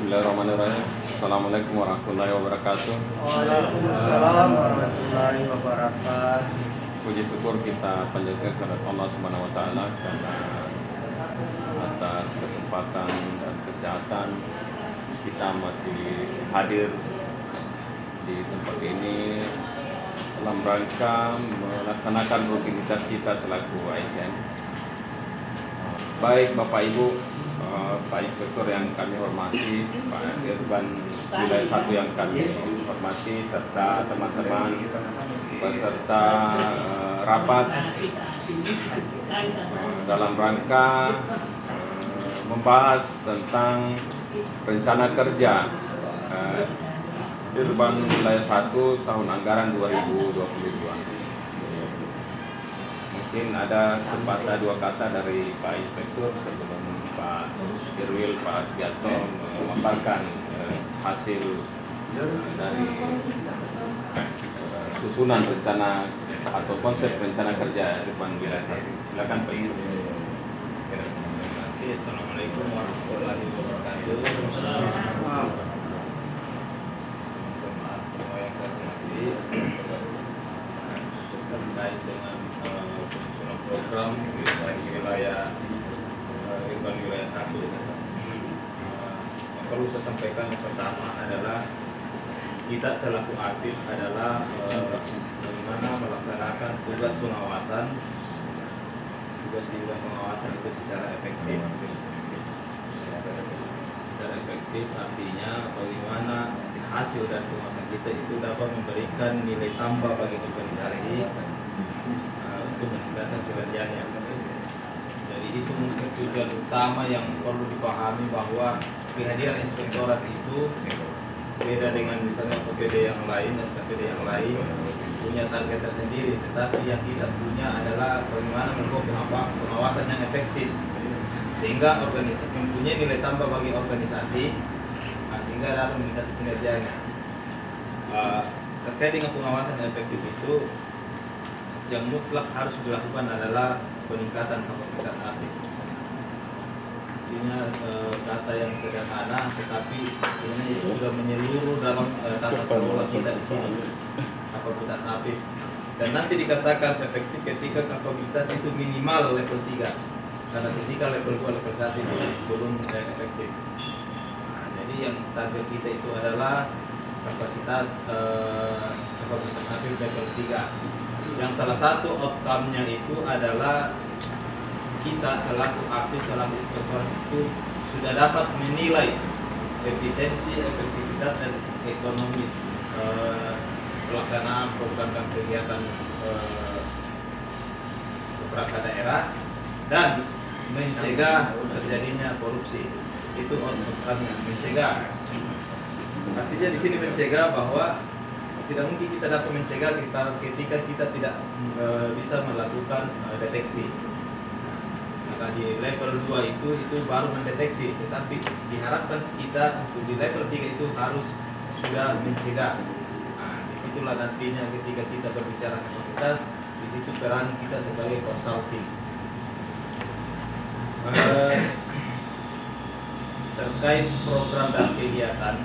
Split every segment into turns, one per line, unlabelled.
Bismillahirrahmanirrahim. Assalamualaikum warahmatullahi wabarakatuh.
Waalaikumsalam warahmatullahi wabarakatuh.
Puji syukur kita panjatkan kepada Allah Subhanahu wa taala karena atas kesempatan dan kesehatan kita masih hadir di tempat ini dalam rangka melaksanakan rutinitas kita selaku ASN. Baik Bapak Ibu, Pak Inspektur yang kami hormati, Pak Dirban Wilayah 1 yang kami hormati, serta teman-teman peserta rapat dalam rangka membahas tentang rencana kerja Dirban Wilayah 1 tahun anggaran 2022. Mungkin ada sepatah dua kata dari Pak Inspektur sebelum Pak Dirwil, Pak Asbianto memaparkan hasil dari susunan rencana atau konsep rencana kerja Dirban Wilayah 1. Silakan Pak Dirwil.
Terima kasih. Assalamualaikum warahmatullahi wabarakatuh. Teman-teman semua yang saya hormati, terkait dengan penyusunan program wilayah Dirban Wilayah 1. Yang perlu saya sampaikan yang pertama adalah kita selaku aktif adalah bagaimana melaksanakan tugas pengawasan itu secara efektif. Secara efektif artinya bagaimana hasil dari pengawasan kita itu dapat memberikan nilai tambah bagi organisasi untuk meningkatkan kinerjanya. Jadi itu mungkin tujuan utama yang perlu dipahami, bahwa kehadiran inspektorat itu beda dengan misalnya OPD yang lain, SKPD yang lain punya target tersendiri, tetapi yang kita punya adalah bagaimana melakukan pengawasan yang efektif sehingga organisasi mempunyai nilai tambah bagi organisasi, sehingga dapat meningkatkan kinerjanya. Terkait dengan pengawasan yang efektif itu, yang mutlak harus dilakukan adalah peningkatan kapasitas aktif. Artinya data yang sederhana, tetapi sebenarnya sudah menyeluruh dalam tata kelola kita di sini, kapasitas aktif. Dan nanti dikatakan efektif ketika kapasitas itu minimal level 3, karena ketika level 2, level 1 itu belum efektif. Nah, jadi yang target kita itu adalah kapasitas aktif level 3. Yang salah satu outcome-nya itu adalah kita selaku aktif, selaku inspektor itu sudah dapat menilai efisiensi, efektivitas, dan ekonomis pelaksanaan program dan kegiatan beberapa daerah, dan mencegah terjadinya korupsi. Itu outcome-nya, mencegah. Artinya di sini mencegah bahwa tidak mungkin kita dapat mencegah ketika kita tidak bisa melakukan deteksi. Maka di level 2 itu baru mendeteksi, tetapi diharapkan kita di level 3 itu harus sudah mencegah. Nah, disitulah nantinya ketika kita berbicara kapasitas, di situ peran kita sebagai consulting. Terkait program dan kegiatan,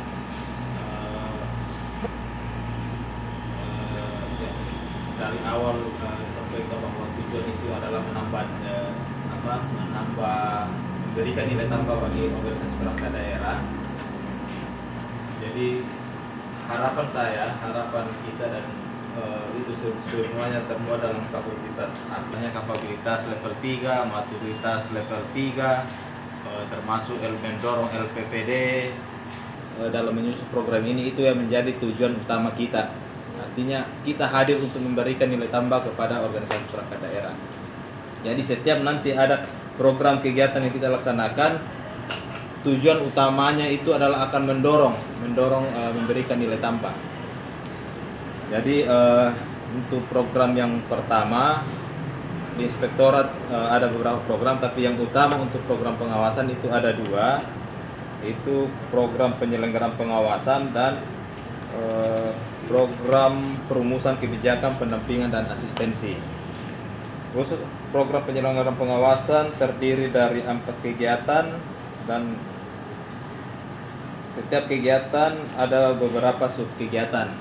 dari awal disampaikan bahwa tujuan itu adalah memberikan nilai tambah bagi organisasi perangkat daerah. Jadi harapan kita dan itu semuanya termuat dalam kapabilitas. Artinya kapabilitas level 3, maturitas level 3, termasuk mendorong LPPD dalam menyusun program ini. Itu yang menjadi tujuan utama kita. Artinya kita hadir untuk memberikan nilai tambah kepada organisasi perangkat daerah. Jadi setiap nanti ada program kegiatan yang kita laksanakan, tujuan utamanya itu adalah akan mendorong memberikan nilai tambah. Jadi untuk program yang pertama di inspektorat ada beberapa program, tapi yang utama untuk program pengawasan itu ada 2, itu program penyelenggaraan pengawasan dan program perumusan kebijakan, pendampingan, dan asistensi. Khusus program penyelenggaraan pengawasan terdiri dari 4 kegiatan dan Setiap kegiatan ada beberapa sub kegiatan.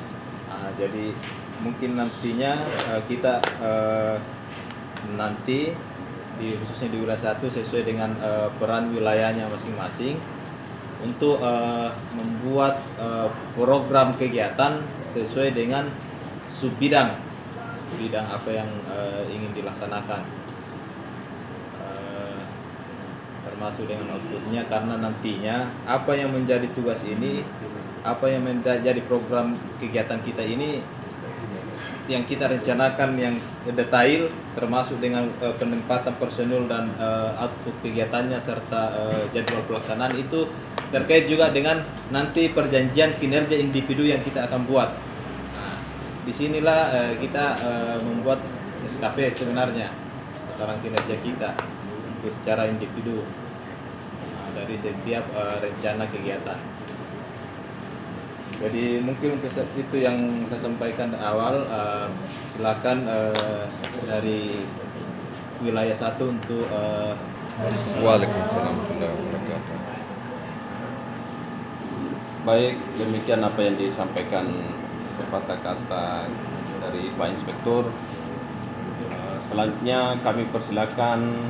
Nah, jadi mungkin nantinya kita nanti khususnya di wilayah 1 sesuai dengan peran wilayahnya masing-masing untuk membuat program kegiatan sesuai dengan bidang apa yang ingin dilaksanakan, termasuk dengan outputnya, karena nantinya apa yang menjadi tugas ini, apa yang menjadi program kegiatan kita ini yang kita rencanakan yang detail, termasuk dengan penempatan personil dan output kegiatannya serta jadwal pelaksanaan itu terkait juga dengan nanti perjanjian kinerja individu yang kita akan buat. Nah, disinilah kita membuat SKP sebenarnya, sasaran kinerja kita untuk secara individu dari setiap rencana kegiatan. Jadi mungkin untuk itu yang saya sampaikan awal. Silakan dari wilayah 1 untuk
Waalaikumsalam warahmatullahi wabarakatuh. Baik, demikian apa yang disampaikan sepatah kata dari Pak Inspektur. Selanjutnya kami persilakan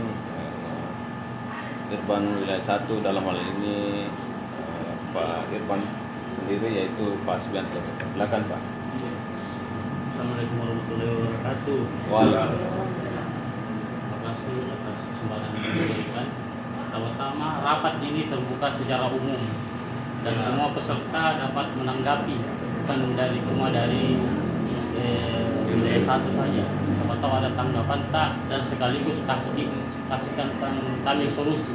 Irban wilayah 1 dalam hal ini Pak Irban sendiri, yaitu Pak Subianto. Silakan Pak.
Assalamualaikum warahmatullahi wabarakatuh.
Waalaikumsalam.
Terima kasih atas kesempatan yang diberikan. Pertama, rapat ini terbuka secara umum dan semua peserta dapat menanggapi, bukan cuma dari wilayah 1 saja. Siapa tahu ada tanggapan tak, dan sekaligus kasihkan kami solusi.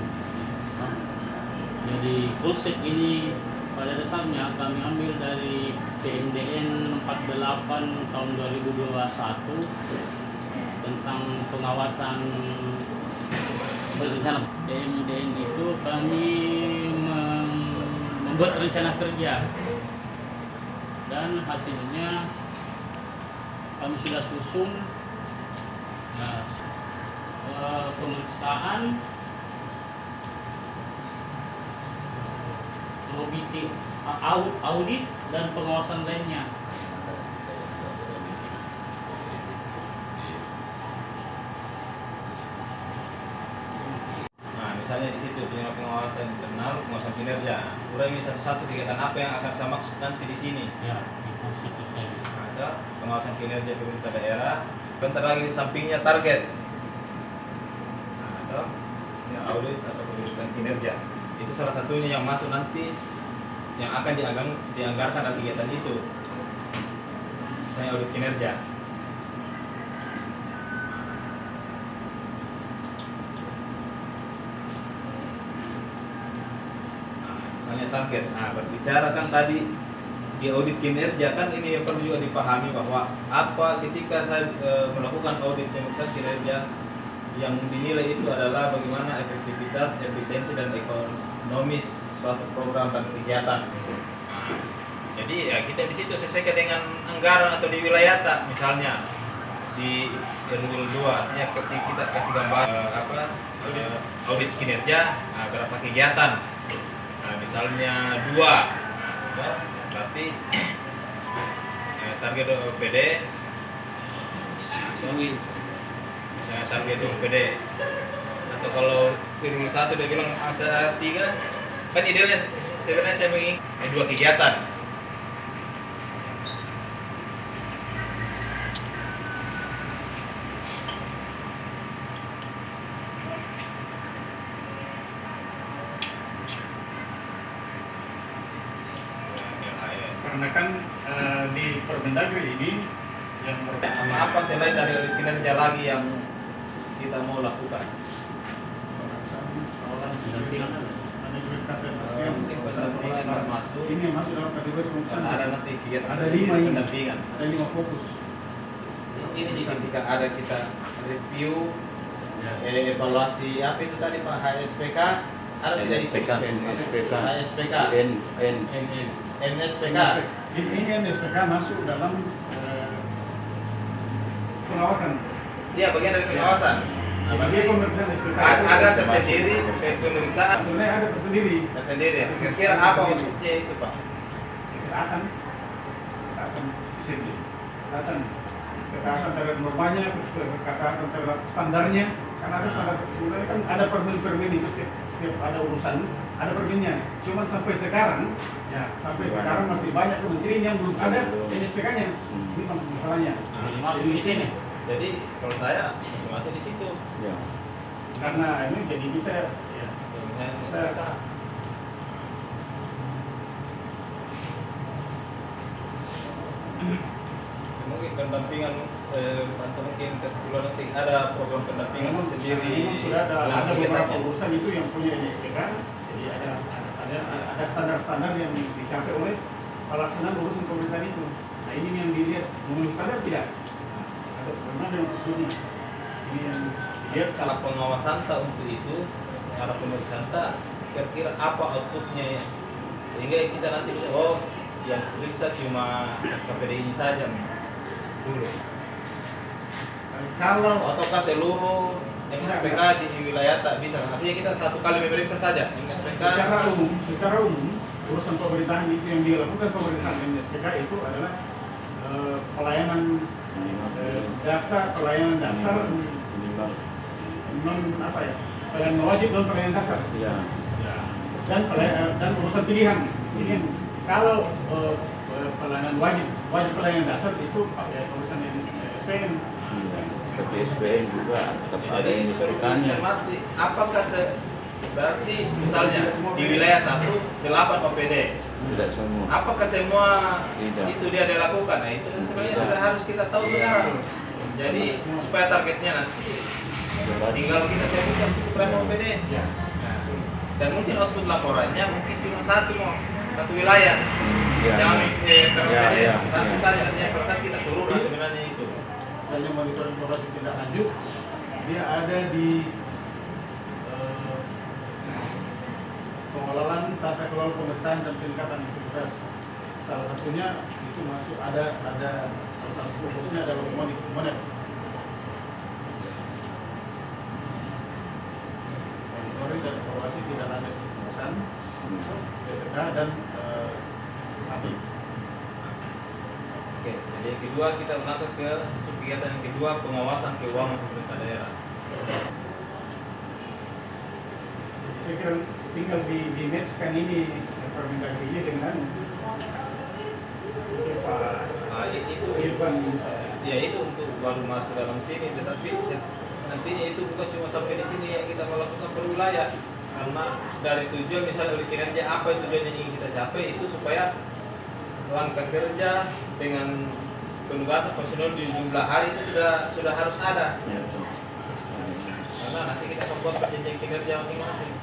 Jadi konsep ini pada dasarnya kami ambil dari PMDN 48 tahun 2021 tentang pengawasan berencana. PMDN itu kami membuat rencana kerja, dan hasilnya kami sudah susun pemeriksaan, audit dan pengawasan lainnya.
Nah, misalnya di situ pengawasan internal, pengawasan kinerja. Ulangi satu-satu kegiatan apa yang akan saya maksud nanti di sini.
Ya, itu situ saja.
Ada pengawasan kinerja pemerintah daerah. Bentar lagi di sampingnya target. Nah, ada ya, audit atau pemeriksaan kinerja. Itu salah satunya yang masuk nanti yang akan dianggarkan dalam kegiatan itu. Saya audit kinerja. Nah, misalnya target. Nah, berbicara kan tadi di audit kinerja kan ini yang perlu juga dipahami bahwa apa ketika saya melakukan audit pemeriksaan kinerja, yang dinilai itu adalah bagaimana efektivitas, efisiensi dan ekonomis suatu program dan kegiatan. Nah, jadi ya kita di situ sesuaikan dengan anggaran atau di wilayah tak, misalnya di RW 2 artinya kita kasih gambar audit kinerja, berapa kegiatan. Nah, misalnya 2, berarti target OPD, target OPD. Atau kalau RW 1 dia bilang asa 3, kan idealnya sebenarnya saya ingin 2 kegiatan.
Karena kan di Permendagri ini yang
Sama apa selain dari audit kinerja lagi yang kita mau lakukan?
manajemen kas dan
Mungkin pendampingan masuk.
ini yang masuk dalam kategori pemeriksaan.
Karena ada nanti kegiatan
Ada 5 ini.
pendampingan.
Ada 5 fokus.
Ini ketika ada kita review, evaluasi apa itu tadi Pak, HSPK, ada tidak itu?
NSPK.
HSPK, NSPK.
Ini NSPK masuk dalam pengawasan.
Iya, bagian dari pengawasan.
Jadi pemeriksaan SPK
Ada tersendiri pemeriksaan
sebenarnya ada tersendiri.
tersendiri ya. Kira-kira apa maksudnya itu Pak?
Kekerasan sendiri. Kekerasan terhadap normanya, kekerasan terhadap standarnya. Karena ada standar sebenarnya kan ada permen itu setiap ada urusan ada permennya. Cuman sampai sekarang masih banyak kementerian yang belum ada SPK-nya. Ini masalahnya.
Jadi masuk di sini.
Jadi kalau saya masih di situ.
Ya.
Karena ini jadi bisa
Bisa mungkin pendampingan atau mungkin ke sekolah nanti ada program pendampingan
memang
sendiri.
memang sudah ada beberapa urusan itu yang punya SPK. Jadi ada standar-standar yang dicapai oleh pelaksanaan urusan pemerintahan itu. Nah ini yang dilihat memenuhi standar tidak? Ada memang yang khususnya. Ini yang dilihat
Kalau pengawasan tak untuk itu, cara pemeriksaan tak kira-kira apa outputnya ya, sehingga kita nanti bisa yang periksa cuma SKPD ini saja dulu.
kalau
Ataukah seluruh SPK di wilayah tak bisa? Artinya kita satu kali memeriksa saja SPK.
secara umum urusan pemerintahan itu yang dilakukan pemeriksaan SPK itu adalah pelayanan dasar pelayanan wajib dan pelayanan dasar.
Ya.
Dan urusan pilihan. Kalau pelayanan wajib pelayanan dasar itu pakai urusan SPN.
Tapi SPN juga tetap ada yang diberikannya.
Cermati, apakah berarti misalnya di wilayah 1 8 OPD.
Tidak semua.
Apakah semua
Tidak.
itu dia dilakukan? Nah itu sebenarnya
Tidak.
sudah harus kita tahu sekarang. Jadi supaya targetnya nanti tinggal kita sebutkan berapa OPD.
Ya.
Nah, dan mungkin output laporannya mungkin cuma satu wilayah.
Ya,
Jangan
ya.
satu
Ya.
saja, artinya pada saat kita turun sebenarnya itu.
Misalnya monitor informasi tindak lanjut, dia ada di pengelolaan tata kelola pemerintahan dan peningkatan integritas. Salah satunya itu masuk ada salah satu fokusnya adalah monitoring dan evaluasi tindak lanjut pengawasan BPK dan API.
Oke, jadi yang kedua kita melangkah ke subkegiatan yang kedua, pengawasan keuangan pemerintah daerah.
Saya kira tinggal di matchkan ini permintaan ini dengan Pak
Itu
Irfan misalnya.
ya itu untuk baru masuk dalam sini, tetapi nantinya itu bukan cuma sampai di sini yang kita melakukan per wilayah, karena dari tujuan misalnya dari kinerja apa tujuan yang ingin kita capai itu supaya langkah kerja dengan penugasan personel di jumlah hari itu sudah harus ada,
Ya.
karena nanti kita akan buat perjanjian kinerja masing-masing.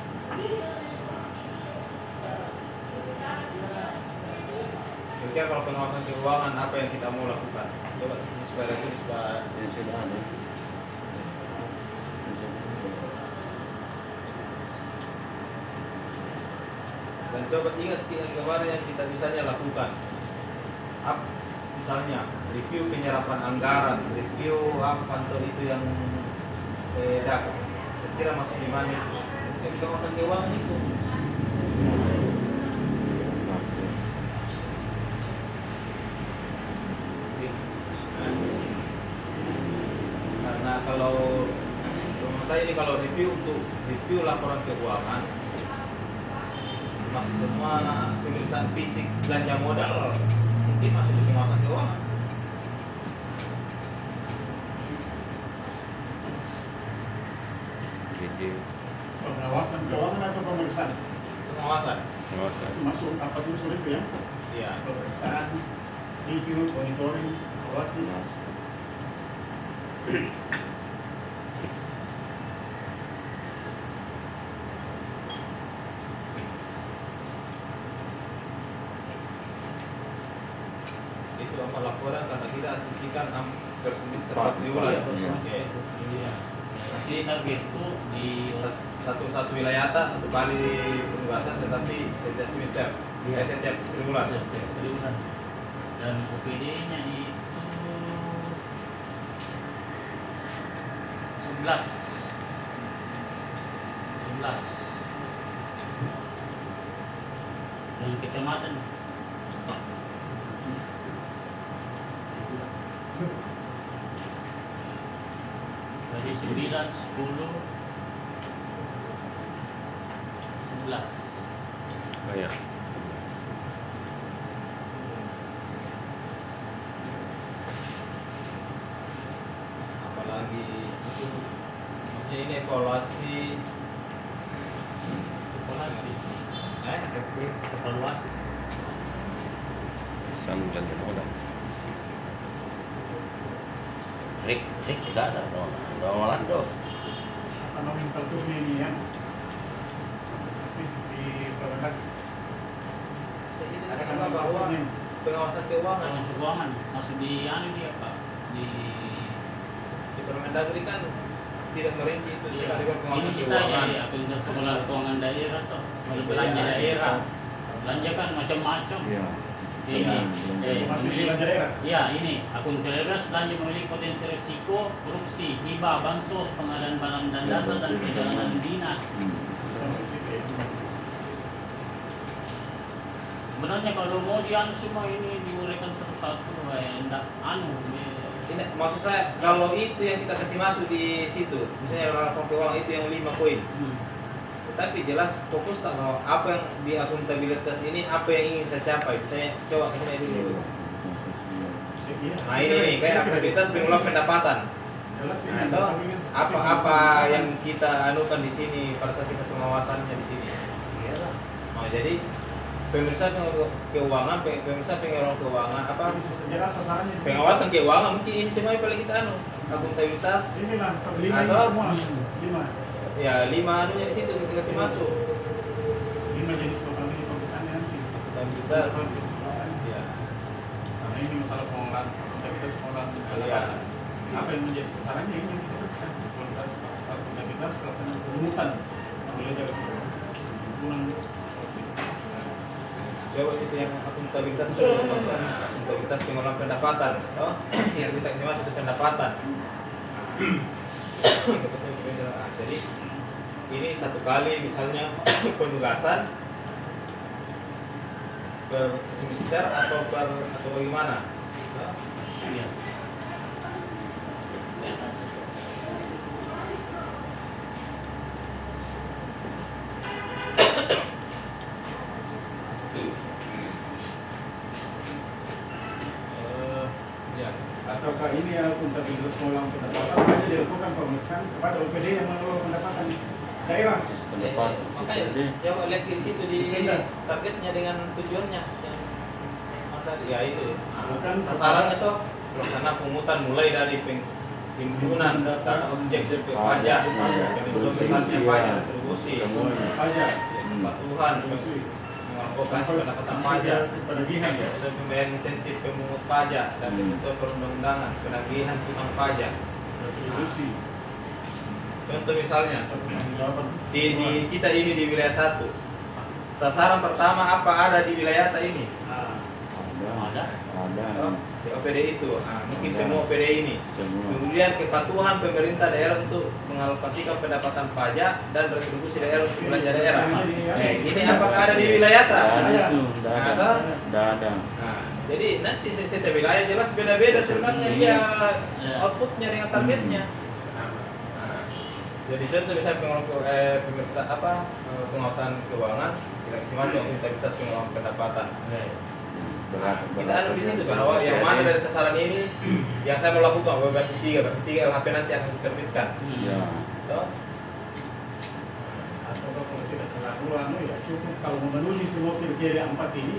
Kira-kira kalau pengawasan keuangan apa yang kita mau lakukan? Coba supaya
Yang sederhana.
dan coba ingat kemarin yang kita misalnya lakukan. Misalnya review penyerapan anggaran, review apa itu yang data. Kira masuk di mana itu? Yang pengawasan keuangan itu. Karena kalau menurut saya ini kalau review laporan keuangan masuk semua pemeriksaan fisik belanja modal mungkin masuk di pengawasan keuangan.
Jadi
Pengawasan keuangan atau pemeriksaan?
Pengawasan.
pengawasan.
Masuk apa unsur itu ya?
Iya.
Pemeriksaan, review, monitoring, evaluasi.
Itu apa laporan karena kita asumsikan per semester
Pak,
4 bulan.
iya.
Iya. Jadi target itu di
Satu wilayah satu kali penugasan tetapi setiap semester.
Iya.
Setiap triwulan.
setiap triwulan. Dan OPD-nya itu 11 11. Dan kecamatan. Dari 9, 10, 11.
Oh ya.
Apalagi itu maksudnya ini evaluasi
Evaluasi.
San belanja modal.
Rick tidak ada dong. Rolando.
Karena nomenklaturnya ini ya. Di produk
ada kan bahwa pengawasan keuangan
Pengawasan keuangan masuk di dia Pak, di
di Permendagri kan tidak merinci itu
Iya.
ada pengawasan
Ini bisa
keuangan.
ya, pengelolaan pengelolaan keuangan daerah tuh, belanja daerah, belanja kan macam-macam.
Iya.
Ini,
masuk di
memilih-
belanja daerah.
Ya ini akun daerah belanja memiliki potensi risiko korupsi, hibah, bansos, pengadaan barang dan jasa dan perjalanan dinas.
Sampai situ ya.
Sebenarnya kalau mau dianu semua ini diuraikan satu-satu, enggak
Ini maksud saya kalau itu yang kita kasih masuk di situ, misalnya laporan keuangan itu yang 5 poin. Tetapi jelas fokus tak bahwa apa yang di akuntabilitas ini apa yang ingin saya capai. Saya coba kesini dulu. Nah ini kayak akuntabilitas pengelolaan pendapatan.
Jelas ini.
Nah, itu apa yang kita anukan di sini pada saat kita pengawasannya di sini. Oh, jadi pemirsa keuangan, pemirsa pengelolaan keuangan, apa
bisa sejarah sasarannya.
pengawasan keuangan mungkin ini semua yang paling kita anu akuntabilitas.
Inilah 5 ini
Atau-
semua. 5.
Ya 5 anunya di situ kita kasih masuk.
5 jenis pembangunan perusahaannya nanti.
Akuntabilitas. Ya.
Karena ini masalah pengelolaan akuntabilitas pengelolaan pendapatan. Apa yang menjadi sasarannya ini yang kita periksa. Akuntabilitas pelaksanaan pengungutan mulai dari pengukuran.
Coba itu yang akuntabilitas akuntabilitas pengelolaan pendapatan. Oh, yang kita kasih masuk itu pendapatan. Jadi ini satu kali misalnya penugasan per semester atau bagaimana?
Iya.
Ya.
Ataukah ini akuntabilitas pengelolaan pendapatan hanya dilakukan pemeriksaan kepada OPD yang mengelola pendapatan daerah.
Pendapat.
Makanya coba lihat di situ di
Standar.
targetnya dengan tujuannya yang tadi ya itu.
Bukan
Sasarannya tuh pelaksanaan pungutan mulai dari himpunan data objek pajak, implementasi pajak, retribusi,
pajak,
kepatuhan, mengoperasi pendapatan pajak,
penagihan ya.
dan pembayaran insentif pemungut pajak dan ketentuan perundang-undangan, penagihan utang pajak.
Retribusi.
Contoh misalnya
Pertanggungjawaban.
di kita ini di wilayah 1, sasaran pertama apa ada di wilayah ini?
Ada.
Oh, di OPD itu, mungkin
Ada.
semua OPD ini.
Semua.
Kemudian kepatuhan pemerintah daerah untuk mengalokasikan pendapatan pajak dan retribusi daerah untuk belanja daerah. Ini apakah ada di wilayah tak? Ada.
Tidak ada.
Nah, jadi nanti setiap wilayah jelas beda-beda sebenarnya dia outputnya dengan targetnya. Nah, jadi contoh misalnya pemirsa pengawasan keuangan kita kasih masuk akuntabilitas pengelolaan pendapatan. Kita ada di situ bahwa yang mana dari sasaran ini yang saya mau lakukan berarti 3 LHP nanti akan diterbitkan.
Ya.
Toh?
Atau kalau tidak terlalu ya cukup kalau memenuhi semua kriteria 4 ini,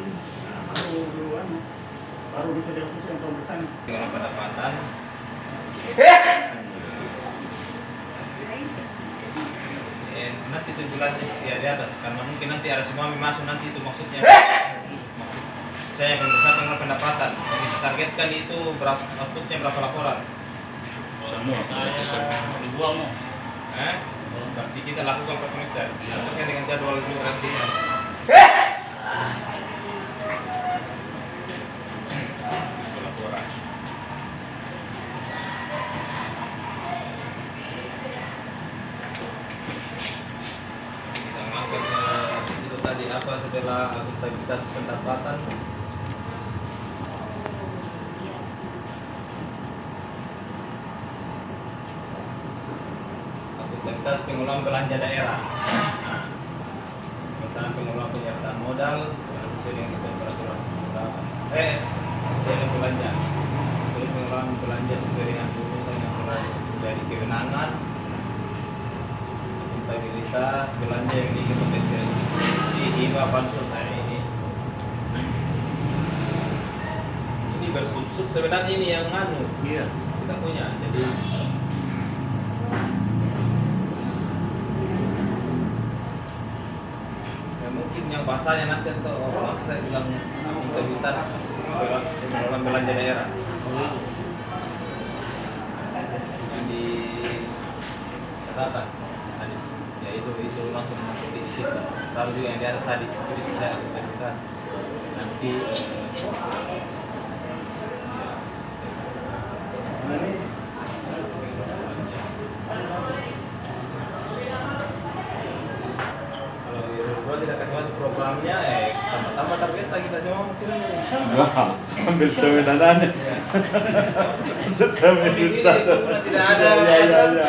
baru bisa dilakukan pemeriksaan.
Pengelolaan pendapatan. Nanti itu bulannya ya di atas karena mungkin nanti ada semua masuk nanti itu maksudnya. Saya pemeriksaan pengelolaan pendapatan yang kita targetkan itu berapa outputnya berapa laporan?
Semua.
Dibuang mau.
Berarti kita lakukan per semester. Tentunya dengan jadwal juga nanti. Laporan. tadi apa setelah akuntabilitas pendapatan? Akuntabilitas pengelolaan belanja daerah. Nah, tentang pengelolaan penyertaan modal sesuai dengan ketentuan peraturan perundang-undangan. Dengan belanja. Terus pengelolaan belanja sesuai dengan urusan yang telah menjadi kewenangan. Akuntabilitas belanja yang dimiliki potensial di hibah bansos ini bersub-sub sebenarnya ini yang
Iya.
kita punya. Jadi ya mungkin yang bahasanya nanti atau langsung saya bilang akuntabilitas pengelolaan belanja daerah yang di catatan tadi. Ya itu langsung masuk di situ. Lalu juga yang di atas tadi jadi sudah akuntabilitas nanti kalau Euro tidak kasih masuk programnya, tambah-tambah targetnya kita semua mungkin
Wah, ambil seminarnya. Seminarnya.
tidak ada.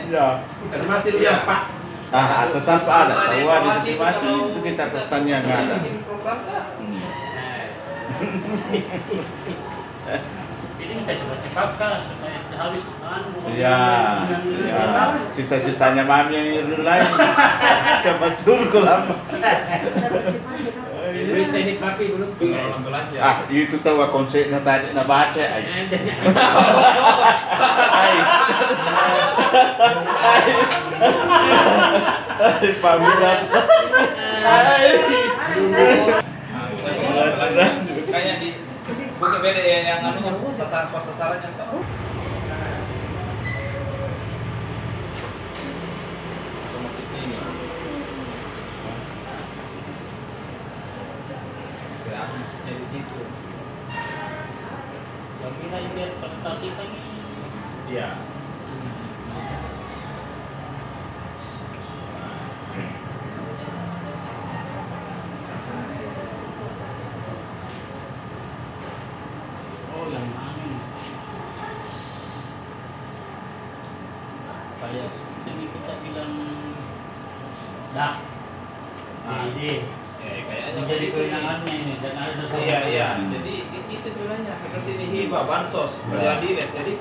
Ya.
Dan masih dia Pak.
Tetap ada. Bahwa di masing-masing itu kita pertanyaan nggak ada.
Program tak?
Jadi bisa cepat-cepat kan supaya habis
Ya, sisa-sisanya mami yang lain. Cepat suruh lama.
Ini teknik papi belum.
Pengelolaan belanja.
Itu tahu konsepnya tadi nak baca. Pak Midan.
Kayaknya di bukan beda ya yang anunya sasarannya tak. Otomatis ini. Kreatifnya di situ.
yang kita interpretasikan ini.
Iya.
Oh yang mana? Kayak ini kita bilang dah. Ide.
Kayaknya
Menjadi kewenangannya ini dan ada
Iya. Jadi itu sebenarnya seperti ini hibah bansos berjalan dinas. Jadi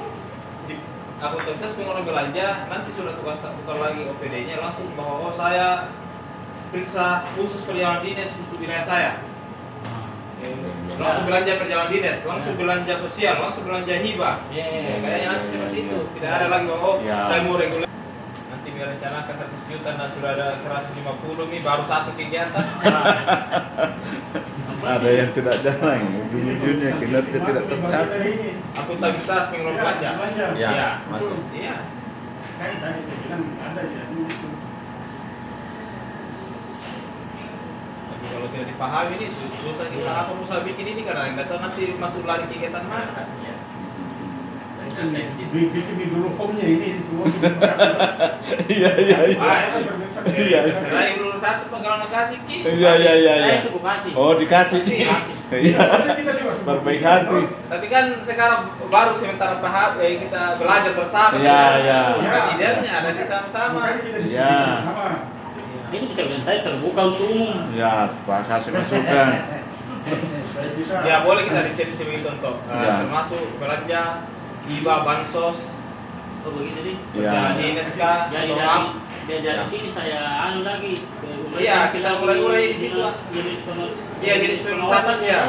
di akuntabilitas pengelolaan belanja nanti sudah tugas statutor lagi OPD-nya langsung bahwa saya periksa khusus perjalanan dinas untuk wilayah saya. Langsung belanja perjalanan dinas, langsung belanja sosial, langsung belanja hibah. Kayaknya nanti seperti itu. Tidak ada lagi bahwa saya mau reguler. Nanti merencanakan 100 juta dan sudah ada 150 nih baru satu kegiatan.
Ada yang tidak jalan, ujung-ujungnya kinerja tidak tercapai.
Akuntabilitas pengelolaan belanja.
Ya, masuk.
Iya.
Kan tadi saya bilang ada ya.
Tapi kalau tidak dipahami ini susah kita apa usah bikin ini karena nggak tahu nanti masuk lari kegiatan mana.
Bikin dulu formnya ini semua.
Iya. Iya.
Selain lulus satu pengalaman kasih ki.
Iya.
Saya itu Bekasi.
Oh, dikasih. Iya. Perbaik hati.
Tapi kan sekarang baru sementara paham kita belajar bersama.
Iya.
Dan idealnya ada di sama-sama.
Iya.
Ini bisa bilang tadi terbuka untuk umum.
Ya, Pak kasih masukan.
Ya boleh kita dicari contoh.
Ya.
Termasuk belanja hibah bansos.
Oh begitu nih.
Ya.
Jadi NSK
Jadi dari sini saya anu lagi.
Iya, kita mulai di situ.
Jenis
Iya, jenis pengawasan ya.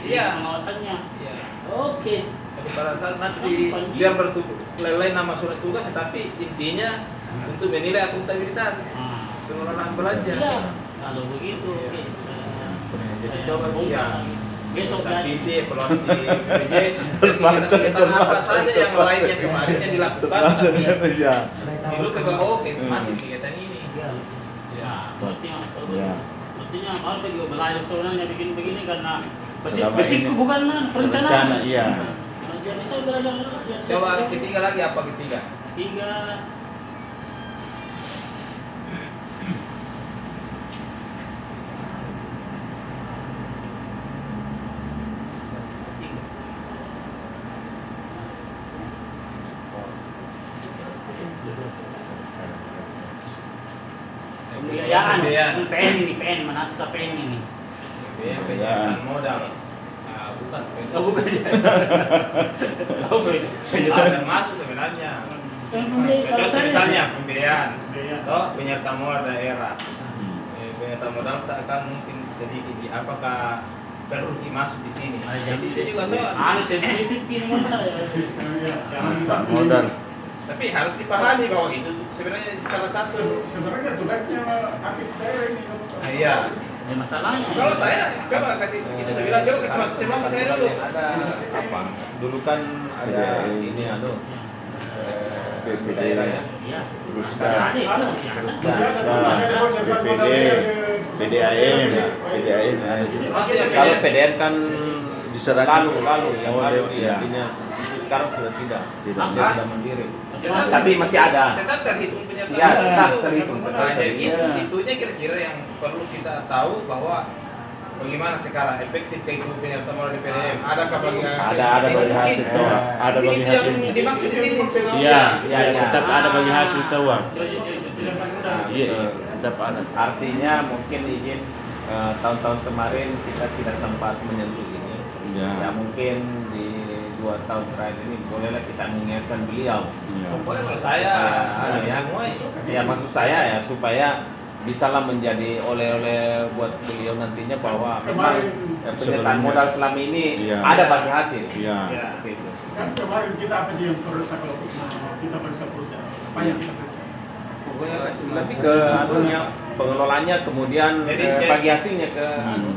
Iya.
Pengawasannya.
Iya.
Oke.
Tapi pada saat nanti dia berlelai nama surat tugas, tapi intinya untuk menilai akuntabilitas pengelolaan belanja.
Siap. Kalau begitu, oke.
Jadi
Saya
coba
bongkar.
ya.
Besok jadi.
Visi evaluasi PJ,
Terbaca,
kegiatan apa
terbaca,
saja yang
terbaca.
lain yang kemarin yang dilakukan.
Iya.
Dulu ke oke masih kegiatan ini.
Nah,
Ya.
artinya harus juga belajar sebenarnya bikin begini karena
Selama
basicku
ini
bukan perencanaan.
Iya.
Nah, jadi saya belajar
Coba ketiga lagi apa ketiga?
tiga. Pembiayaan, PN ini, PN, Manasa PN ini.
Penyataan modal. Nah, bukan
Oh bukan. Oh beda.
termasuk sebenarnya. Contoh misalnya pembiayaan, atau penyerta modal daerah. Penyerta modal tak akan mungkin sedikit. Apakah perlu masuk di sini? Jadi dia juga tahu.
Sensitif ini modal.
Jangan
modal.
Tapi harus dipahami bahwa itu sebenarnya salah satu.
Sebenarnya tugasnya aktif daerah ini.
Iya.
Ya masalahnya.
Kalau saya coba kasih kita bilang coba kasih masuk semua ke saya dulu.
Ada apa? Dulu kan ada ini daerah ya.
Iya.
Terus
Ada itu.
BPD, PDAM ada juga.
Kalau PDN kan
Diserahkan.
lalu yang
Oh,
lalu
iya.
intinya itu sekarang sudah tidak.
Tidak.
Dia sudah mandiri.
Masih
Tapi masih ada.
Tetap terhitung penyertaan.
Iya, tetap terhitung.
Nah, jadi itunya kira-kira yang perlu kita tahu bahwa bagaimana sekarang efektif kehidupan penyertaan modal di PDM. Adakah bagi
Ada bagi hasil keuangan. Ada bagi
Ini
hasil.
yang dimaksud di sini.
Iya,
Iya,
iya,
iya.
tetap ada bagi hasil keuangan.
Nah,
Iya,
betul.
tetap ada.
Artinya mungkin izin tahun-tahun kemarin kita tidak sempat menyentuh ini. Ya
Ya.
mungkin di 2 tahun terakhir ini bolehlah kita mengingatkan beliau.
Iya.
Pokoknya kalau saya
Supaya,
ada
ya.
semua
Ya maksud saya ya supaya bisalah menjadi oleh-oleh buat beliau nantinya bahwa memang penyertaan modal selama ini
Iya.
ada bagi hasil.
Iya.
Ya.
Gitu.
Kan kemarin kita apa sih yang periksa kalau kita periksa pusda? Apa yang kita periksa?
pokoknya kasih
Lebih ke anunya pengelolanya kemudian
Jadi-
bagi hasilnya ke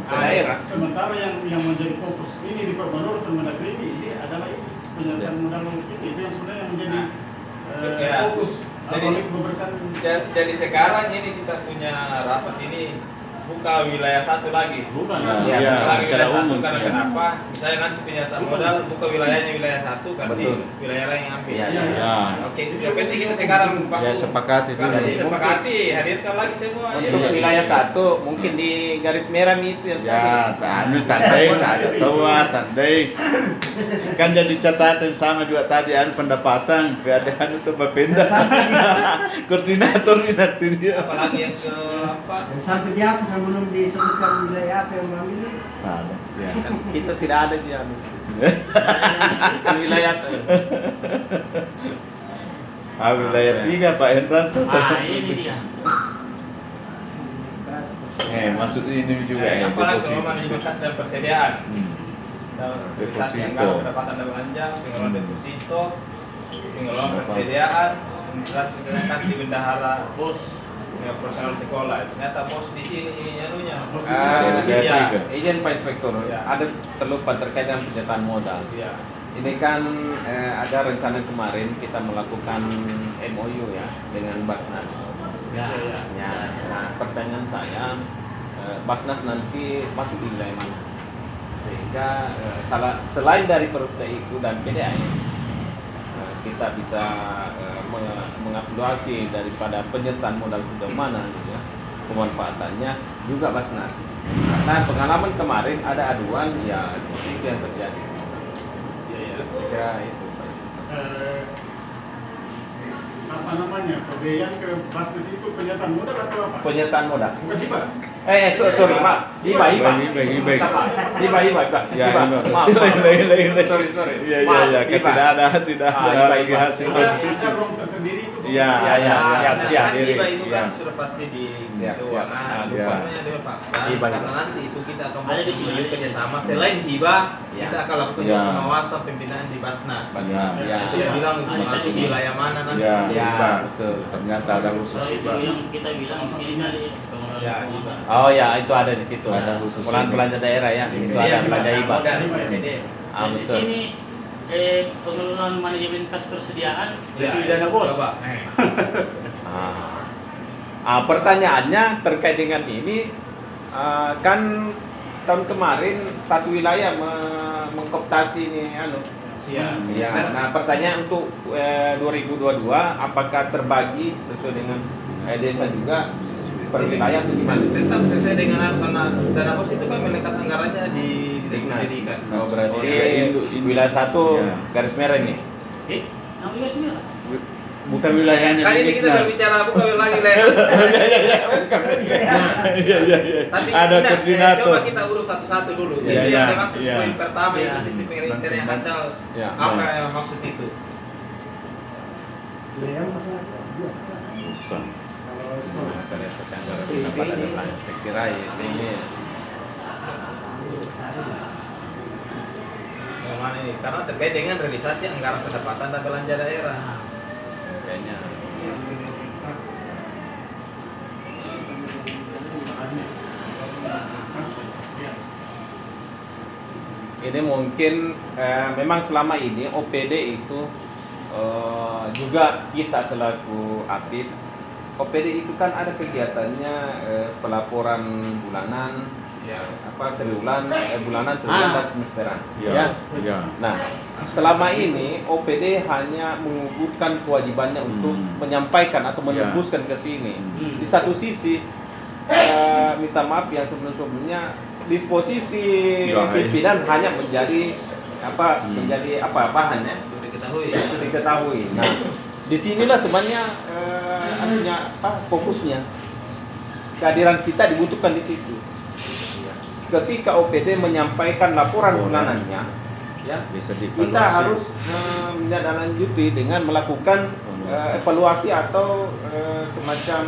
ke daerah.
Sementara yang menjadi fokus ini di Pak Gubernur Kemendagri ini adalah ini penyertaan modal itu yang sebenarnya menjadi
Ya.
fokus
Jadi-
apalagi pemeriksaan.
Jadi sekarang ini kita punya rapat ini buka wilayah satu lagi.
Bukan.
Iya,
Iya,
Lagi
secara
wilayah satu
umum.
karena
Iya.
kenapa? Misalnya nanti penyertaan modal buka wilayahnya wilayah satu kan di
Betul.
wilayah lain yang ambil.
Iya,
iya.
Ya.
Oke, yang penting kita sekarang
Ya sepakati
Kalau
dulu.
disepakati, hadirkan lagi semua.
Untuk
Iya.
wilayah satu mungkin di garis merah itu yang
Ya, anu tandai saya tahu tandai. Kan jadi catatan sama juga tadi anu pendapatan, ada anu tuh Bapenda. Koordinator ini nanti dia.
Apalagi yang ke apa?
Dan sampai dia aku sama belum disebutkan wilayah apa yang mengambil ini.
Ada. Ya.
kita tidak ada di anu. Ke wilayah
Wilayah 3 Pak Hendran tuh.
Ah ini dia.
Maksud ini juga ya
Apalagi
deposito.
kalau manajemen kas dan persediaan.
Hmm.
Realisasi
Deposito.
anggaran pendapatan dan belanja, pengelolaan deposito, pengelolaan persediaan, administrasi dan kas di bendahara,
Bos.
ya personal sekolah. Ternyata bos di sini anunya.
Bos di
sini.
Iya.
izin Pak Inspektur,
Ya.
ada terlupa terkait dengan penyertaan modal.
Iya.
Ini kan ada rencana kemarin kita melakukan MOU ya dengan Basnas.
Ya.
Ya, nah, pertanyaan saya, Basnas nanti masuk di wilayah mana? Sehingga selain dari Perusda IKU dan PDAM, kita bisa mengevaluasi daripada penyertaan modal sejauh mana, gitu ya, pemanfaatannya juga Basnas. Nah, pengalaman kemarin ada aduan, ya seperti itu yang terjadi.
Iya.
Saya kira itu. Pak.
Apa namanya? Pembiayaan ke Basnas itu penyertaan modal atau apa?
Penyertaan modal.
Bukan hibah.
Sorry, Pak. Hibah. Hibah.
Ya,
Maaf. Sorry.
Iya,
Maaf,
iya,
hibah.
tidak
Ah,
ada
hibah,
bagi
hibah.
hasil
Ada
dari situ.
ruang tersendiri itu.
Iya, iya, siap,
Nah,
siap.
kan hibah itu
Iya.
kan sudah pasti di
Siap,
keuangan.
siap.
Iya.
Rupanya dia paksa
Hibah,
karena
hibah.
nanti itu kita akan
Ada di sini.
memiliki kerjasama. Selain hibah,
Iya.
kita akan lakukan
Iya.
pengawasan pembinaan di Basnas.
Basnas, ya.
Itu yang bilang
Ada
masuk
di sini.
wilayah mana nanti.
Ya,
Ya,
hibah.
betul.
Ternyata ada khusus
Kalau itu
hibah.
yang kita bilang di sini ada pengelolaan
Ya,
keuangan.
Oh ya, itu ada di situ.
Ada khusus
Pelan
ini.
belanja daerah ya. Itu
Iya,
ada
hibah.
belanja hibah.
Modal,
Hibah, ya.
PD.
Ah,
Dan di
betul.
sini pengelolaan manajemen kas persediaan
Ya,
itu dana bos.
coba.
Pertanyaannya terkait dengan ini, kan tahun kemarin satu wilayah mengkooptasi ini
Siap.
Ya, nah pertanyaan untuk 2022 apakah terbagi sesuai dengan desa juga per wilayah atau gimana?
Tetap sesuai dengan karena dana bos itu kan melekat anggarannya di
Dinas.
pendidikan.
Oh, berarti
Oh, ya,
wilayah satu
Ya.
garis merah ini.
Nama juga semua.
bukan wilayahnya
Kan ini kita
Diknas.
berbicara bukan lagi lah.
Iya.
Tapi
Ada
tidak,
koordinator.
coba kita urus satu-satu dulu.
Iya,
Jadi
iya,
yang maksud
iya.
poin pertama
Iya.
itu sistem penginter yang handal.
Ya.
Apa yang maksud itu?
Bukan.
Saya kira ini
Yang mana ini? Karena terkait dengan realisasi anggaran pendapatan dan belanja daerah.
kayaknya ini mungkin memang selama ini OPD itu juga kita selaku APID, OPD itu kan ada kegiatannya pelaporan bulanan, triwulan, bulanan, triwulan dan semesteran.
Iya. Iya.
Nah, selama ini OPD hanya mengukuhkan kewajibannya untuk menyampaikan atau menembuskan ke sini. Di satu sisi, minta maaf yang sebelumnya disposisi
Ya,
pimpinan hanya menjadi menjadi bahannya itu diketahui. Nah, disinilah sebenarnya fokusnya. Kehadiran kita dibutuhkan di situ. Ketika OPD menyampaikan laporan bulanannya, ya,
Bisa
kita
dievaluasi.
harus menindaklanjuti dengan melakukan evaluasi atau semacam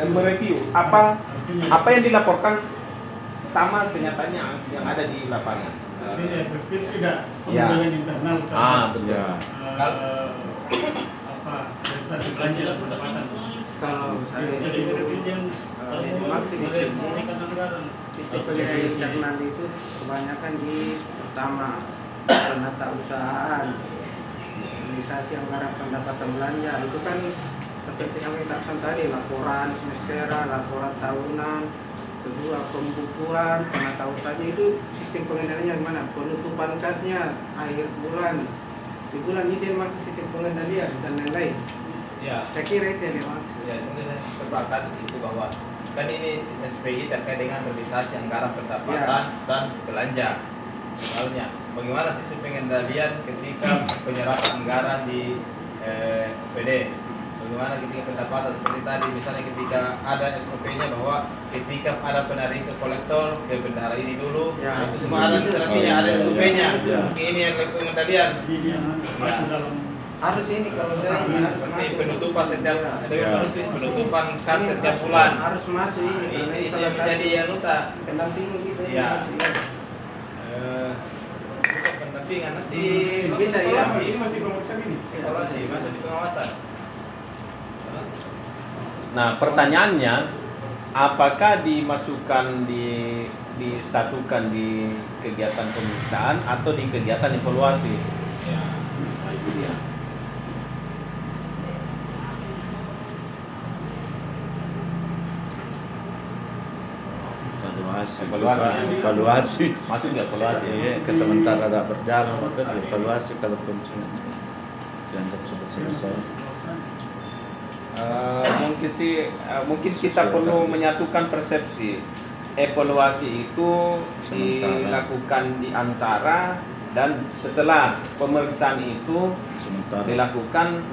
mereview apa yang dilaporkan sama kenyataannya yang ada di lapangan.
Artinya efektif tidak
Ya.
pemodalian internal
Betul.
Ya.
realisasi belanja dan pendapatan.
Kalau saya
Jadi
itu
presiden
maksud di sini
menaikkan anggaran.
sistem penilaian internal itu kebanyakan di pertama penata usahaan, realisasi anggaran pendapatan belanja itu kan seperti yang kita pesan tadi, laporan semesteran, laporan tahunan, kedua pembukuan, penata usahanya itu sistem pengendaliannya gimana? Penutupan kasnya akhir bulan, di bulan ini dia masih sistem pengendalian dan lain-lain.
Ya,
Saya kira itu yang dimaksud.
ya mungkin saya sepakat di situ bahwa kan ini SPI terkait dengan realisasi anggaran pendapatan dan belanja. Misalnya, bagaimana sistem pengendalian ketika penyerapan anggaran di OPD? Bagaimana ketika pendapatan seperti tadi, misalnya ketika ada SOP-nya bahwa ketika ada penarik ke kolektor ke bendahara ini dulu,
Ya.
nah, itu semua ada administrasinya, ada SOP-nya.
Ya.
Mungkin ini yang pengendalian.
Jadi dia masuk dalam
Harus ini kalau saya
Seperti penutupan setiap
Ya.
penutupan kas setiap bulan.
harus masuk ini karena
Ini
salah
yang menjadi
satu
yang nuta.
pendampingan kita ini
Ya.
masuk ini.
Bukan pendampingan nanti
Bisa, ya.
evaluasi.
ini masih pemeriksaan ini.
Evaluasi masuk di pengawasan.
Nah, pertanyaannya, apakah dimasukkan disatukan di kegiatan pemeriksaan atau di kegiatan evaluasi? Ya, nah itu dia.
Evaluasi.
Masuk nggak evaluasi?
Iya, ke sementara tak berjalan maka dievaluasi kalau dianggap sudah selesai.
Mungkin kita perlu menyatukan persepsi. Evaluasi itu dilakukan di antara dan setelah pemeriksaan itu
Sementara
dilakukan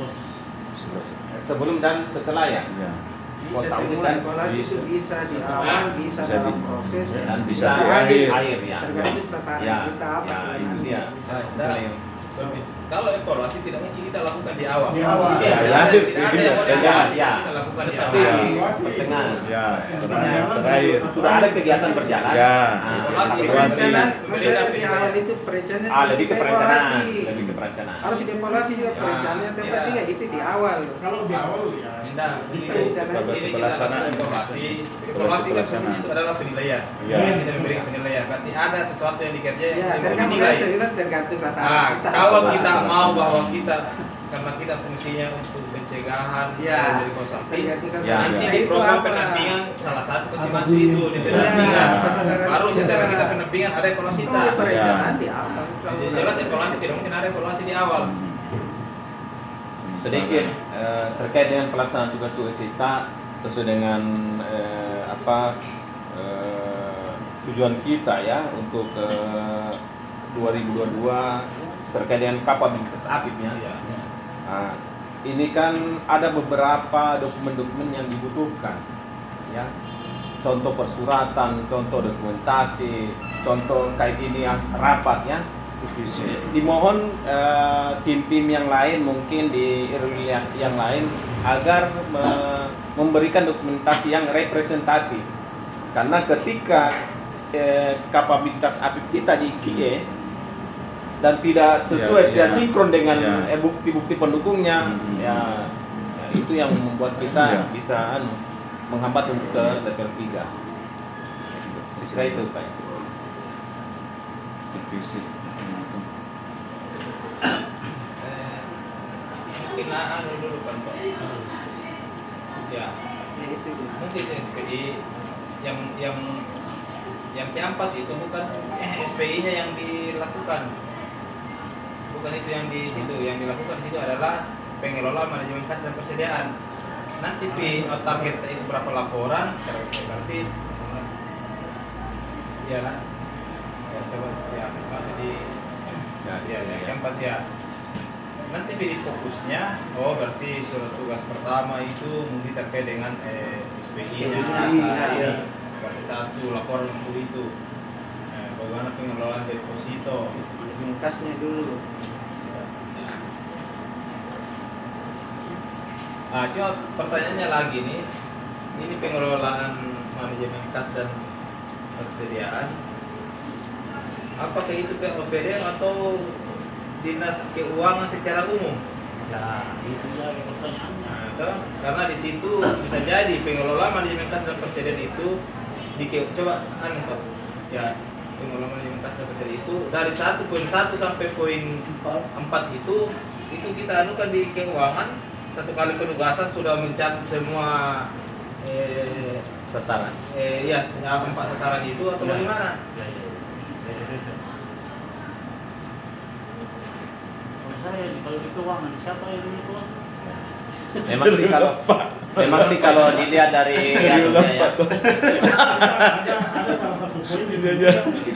selesai.
sebelum dan setelah ya.
Ya.
Bisa
Tahun
semua
dan
evaluasi itu bisa di awal, bisa
Bisa
dalam
di-
proses,
dan
Bisa
bisa
di
akhir,
akhir.
ya.
tergantung sasaran
Ya,
kita apa
ya,
sebenarnya.
itu dia.
Nah, kalau evaluasi tidak mungkin kita lakukan di awal.
Di awal.
Iya,
Ya,
tidak
ya.
ada yang mau di
Ya,
awal.
ya.
Kita lakukan di
Seperti
awal.
Ya.
pertengahan.
Ya, terakhir.
Sudah ada kegiatan berjalan.
Ya,
Nah,
itu
evaluasi.
evaluasi.
Perencanaan,
Beda
maksudnya di
beda.
awal itu perencanaan.
Lebih ke
kita
perencanaan,
evaluasi.
lebih ke perencanaan.
Harus dievaluasi juga
Ya,
perencanaan. Tempat
iya.
tiga itu di awal.
Kalau di awal ya.
Tidak, ini
Evaluasi
kita
pelaksanaan.
lakukan evaluasi.
Evaluasi
Evaluasi
pelaksanaan.
itu adalah penilaian.
Ya.
Kita memberikan penilaian. Berarti ada sesuatu yang dikerjakan
Ya,
yang
tergantung
dinilai.
saya bilang tergantung sasaran
Nah,
kita.
kalau
Apa?
kita mau bahwa kita karena kita fungsinya untuk pencegahan
Ya,
dari konsultif,
tergantung sasaran
Ya,
nanti
kita
di
itu
program
apa.
pendampingan salah satu pasti
Apa
masuk
sih?
itu di
Ya,
pendampingan.
apa sasaran
Baru setelah
kita.
kita pendampingan ada evaluasi
Kalau di
kita.
perencanaan di awal.
Jadi jelas evaluasi tidak mungkin ada evaluasi di awal.
Sedikit terkait dengan pelaksanaan tugas-tugas kita sesuai dengan tujuan kita ya untuk 2022 terkait dengan kapabilitas APIP-nya.
Iya.
Nah, ini kan ada beberapa dokumen-dokumen yang dibutuhkan, ya. Contoh persuratan, contoh dokumentasi, contoh kayak ini yang rapat, ya. Dimohon tim-tim yang lain mungkin di RW yang lain agar memberikan dokumentasi yang representatif, karena ketika kapabilitas APIP kita di KIE dan tidak sesuai, tidak sinkron dengan bukti-bukti pendukungnya, ya itu yang membuat kita bisa menghambat untuk ke level 3. Sekira itu, Pak.
Defisit.
Mungkin dulu kan Pak. Ya,
itu
mungkin SPI yang keempat itu bukan SPI-nya yang dilakukan. Bukan itu yang di situ, yang dilakukan di situ adalah pengelola manajemen kas dan persediaan. Nanti target itu berapa laporan, berarti ya lah. Ya, coba ya masih di yang keempat ya. Nanti pilih fokusnya, berarti surat tugas pertama itu mungkin terkait dengan SPI-nya. Berarti 1 laporan untuk itu. Bagaimana pengelolaan deposito?
kasnya dulu.
Cuma pertanyaannya lagi nih, ini pengelolaan manajemen kas dan persediaan, apakah itu POPD atau dinas keuangan secara umum?
Ya, itu ya pertanyaannya.
Karena di situ bisa jadi pengelola manajemen kas dan persediaan itu coba Pak, ya pengelola manajemen kas dan persediaan itu dari 1.1 sampai poin 4 itu kita anukan di keuangan. 1 kali penugasan sudah mencakup semua
Sasaran.
ya 4 sasaran itu atau bagaimana?
Saya kalau di keuangan siapa yang dulu keuangan?
Memang sih kalau dilihat dari anunya ya.
Ada salah satu poin di sini.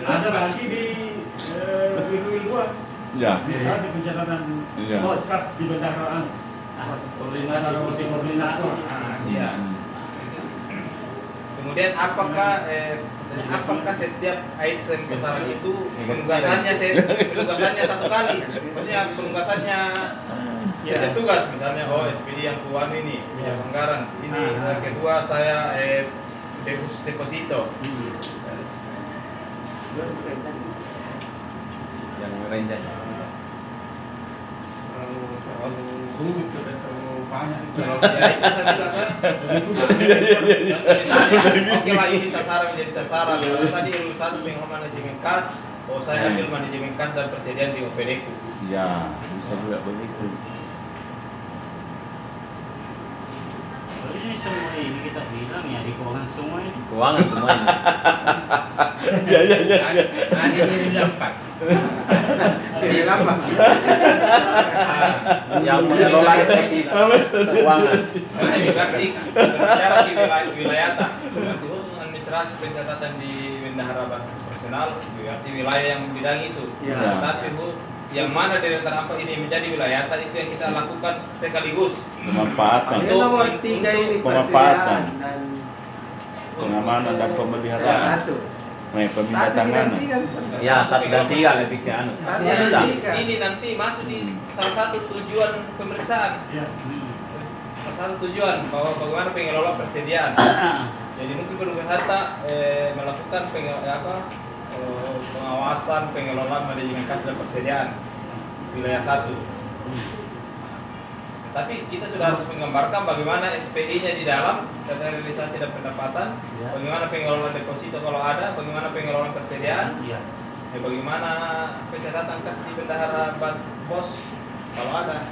Ada lagi di Wil 2.
Ya.
Administrasi pencatatan kas di bendaharaan. Koordinator.
Iya. Kemudian apakah setiap item sasaran itu penugasannya 1 kali? Maksudnya penugasannya setiap tugas, misalnya SPD yang keluar ini yang anggaran ini, kedua saya deposito.
Yang renjanya.
Rumit dan terlalu banyak.
Ya itu saya bilang kan. Oke lah, ini sasaran menjadi sasaran. Kalau tadi yang 1 pengelola manajemen kas, saya ambil manajemen kas dan persediaan di OPD ku.
Ya, bisa juga begitu.
Ini semua ini kita bilang ya di keuangan semua ini.
Keuangan semuanya.
Ya.
Hanya jadi 4.
Jadi apa?
Yang mengelola deposito keuangan.
Berarti berbicara di wilayah berarti administrasi pencatatan di bendahara personal berarti wilayah yang bidang itu.
Ya.
Tapi yang mana dari antara apa ini menjadi wilayah itu yang kita lakukan sekaligus.
Pemanfaatan,
Ini nomor 3 ini
Pemanfaatan.
persediaan dan
pengamanan dan pemeliharaan.
1.
Pemindah tanganan.
Ya, 1 dan 3 lebih ke anu.
Satu
Ya,
dan
Bisa.
tiga.
ini nanti masuk di salah satu tujuan pemeriksaan.
Ya.
Salah satu tujuan bahwa bagaimana pengelola persediaan. Jadi mungkin petugas harta melakukan pengawasan pengelolaan manajemen kas dan persediaan wilayah 1. Tapi kita sudah harus menggambarkan bagaimana SPI-nya di dalam data realisasi dan pendapatan,
Ya.
bagaimana pengelolaan deposito kalau ada, bagaimana pengelolaan persediaan,
Iya.
bagaimana pencatatan kas di bendahara pos kalau ada.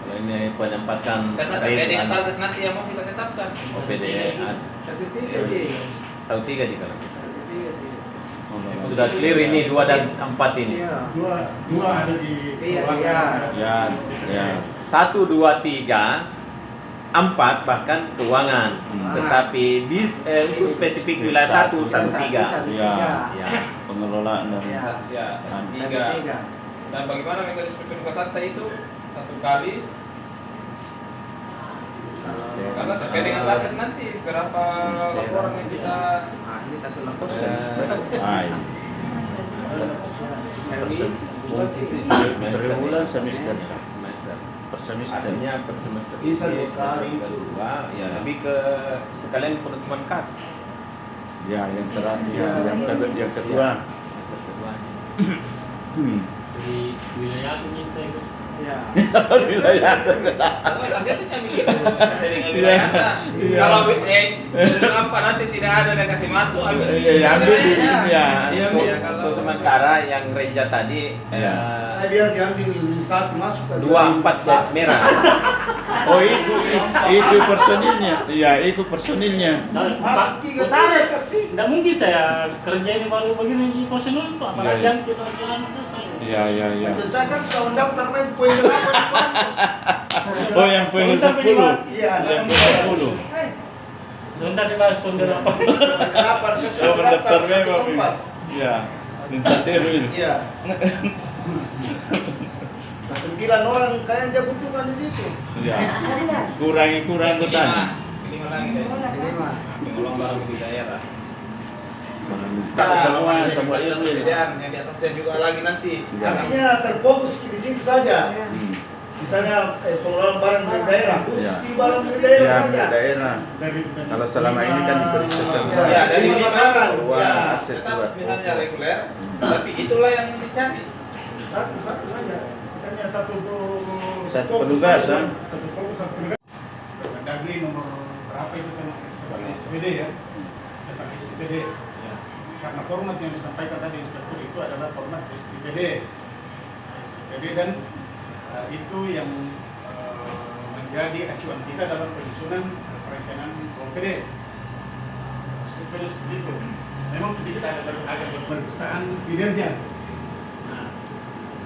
Kalau ini penempatan
Karena terkait dengan target nanti yang mau kita tetapkan.
OPD
1-3 sih.
1-3 di kalau kita.
1-3 sih.
Sudah clear ini 2 dan 4 ini.
Iya.
Dua ada di
Iya.
Ya.
1, 2, 3, 4 bahkan keuangan. Tetapi untuk spesifik wilayah 1, 1, 3.
Ya.
Ya.
Pengelolaan dari
Ya.
Ya, 1-3.
1-3.
Dan bagaimana mekanisme penugasan itu satu kali. Karena terkait dengan target nanti berapa laporan yang kita
Ini satu lapor.
Hai. Per bulan semester.
semester.
Per semester.
Artinya per semester
Bisa
ini,
2 kali.
semester kedua, ya lebih ke sekalian penutupan kas.
Ya, yang yang kedua.
Semester kedua.
Di wilayah ini saya ikut.
Ya.
Wilayah.
targetnya begitu. Dengan wilayahnya.
Iya.
Kalau apa nanti tidak ada yang kasih masuk, ambil.
Iya, ambil di ya.
Iya,
Untuk,
iya, kalau
untuk sementara yang Reja tadi
Ya.
Saya biar diambil satu masuk ke
24 garis merah.
Oh, itu personilnya. Iya, itu personilnya.
Nah,
Masuk
Pak
3
Utara,
tahun kasih.
nggak mungkin saya kerja ini baru begini di personil itu, apalagi
Iya,
yang kita jalan itu saya.
Iya.
Dan saya kan sudah mendaftar main poin 8 di kampus.
Oh, yang poin 10.
Iya,
Yang
dan
poin 10.
Bentar dibahas pondok apa.
kenapa saya
Oh,
sudah
mendaftar
satu
memang.
tempat.
Iya. Minta cermin.
Iya. Nah, 9 orang kayak dia butuhkan di situ.
Iya. Kurang kotanya.
Lima lagi deh. Pengelola barang di daerah.
Semua
Yang persediaan yang di atasnya juga lagi nanti.
Iya.
Artinya terfokus di situ saja. Misalnya pengelolaan barang di daerah, khusus
Iya.
di barang di daerah
Ya,
saja.
daerah. Kalau selama ini kan diberi sesuatu.
Ya, dari
Lima
lima
pasangan.
Wah,
Ya.
aset
Tetap
buat
misalnya
pokok.
reguler, tapi itulah yang dicari.
Satu aja. Misalnya satu
Satu penugasan.
Satu fokus, satu penugasan. Mendagri nomor berapa itu kan SPD ya? Tentang SPD.
Ya.
Karena format yang disampaikan tadi inspektur itu adalah format SPD. SPD dan itu yang menjadi acuan kita dalam penyusunan perencanaan OPD. Strukturnya seperti itu. Memang sedikit agak berkesan kinerja. Nah,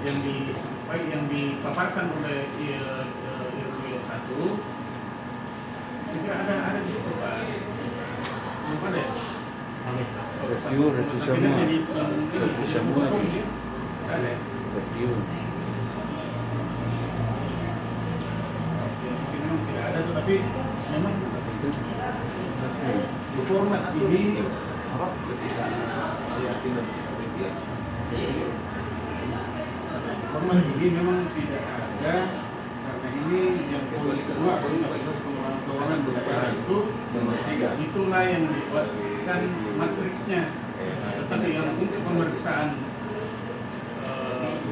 yang dipaparkan oleh IRW 1, saya kira ada di situ Pak. Belum ada ya?
Review semua. Review semua.
Ada ya?
Review.
Ya, mungkin memang tidak ada tuh, tapi memang di format ini format ini memang tidak ada, karena ini yang poin kedua kualitas pengelolaan keuangan daerah itulah yang dibuatkan matriksnya. Tetapi yang untuk pemeriksaan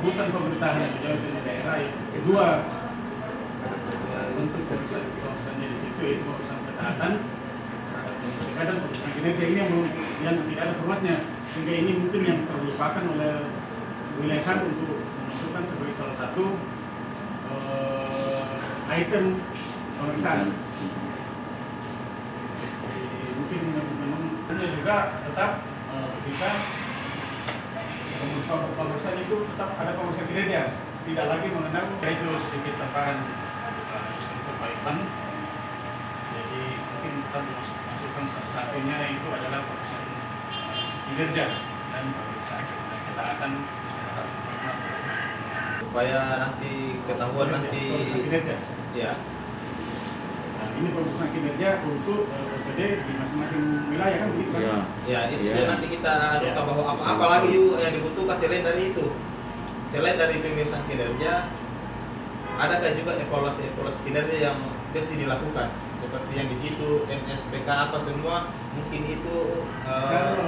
urusan pemerintahan yang berjalan dengan daerah yang kedua, untuk urusannya di situ itu urusan ketaatan terhadap penyesuaian dan urusan kinerja ini yang tidak ada formatnya, sehingga ini mungkin yang terlupakan oleh wilayah satu untuk memasukkan sebagai salah satu item pemeriksaan. Jadi, mungkin memang juga tetap kita pemeriksaan itu tetap ada pemeriksaan kinerja, tidak lagi mengenal itu sedikit tambahan untuk Pak Ivan. Jadi mungkin kita masukkan satu-satunya itu adalah pemeriksaan kinerja dan pemeriksaan ketaatan
Supaya nanti ketahuan nanti.
pemeriksaan kinerja.
Ya.
Nah, ini pemeriksaan kinerja untuk OPD di masing-masing wilayah kan begitu kan?
Iya.
Ya, itu
Iya.
nanti kita
Ya.
bahwa apa lagi yuk yang dibutuhkan selain dari itu. Selain dari pemeriksaan kinerja, adakah juga evaluasi kinerja yang mesti dilakukan? Seperti yang di situ NSPK apa semua, mungkin itu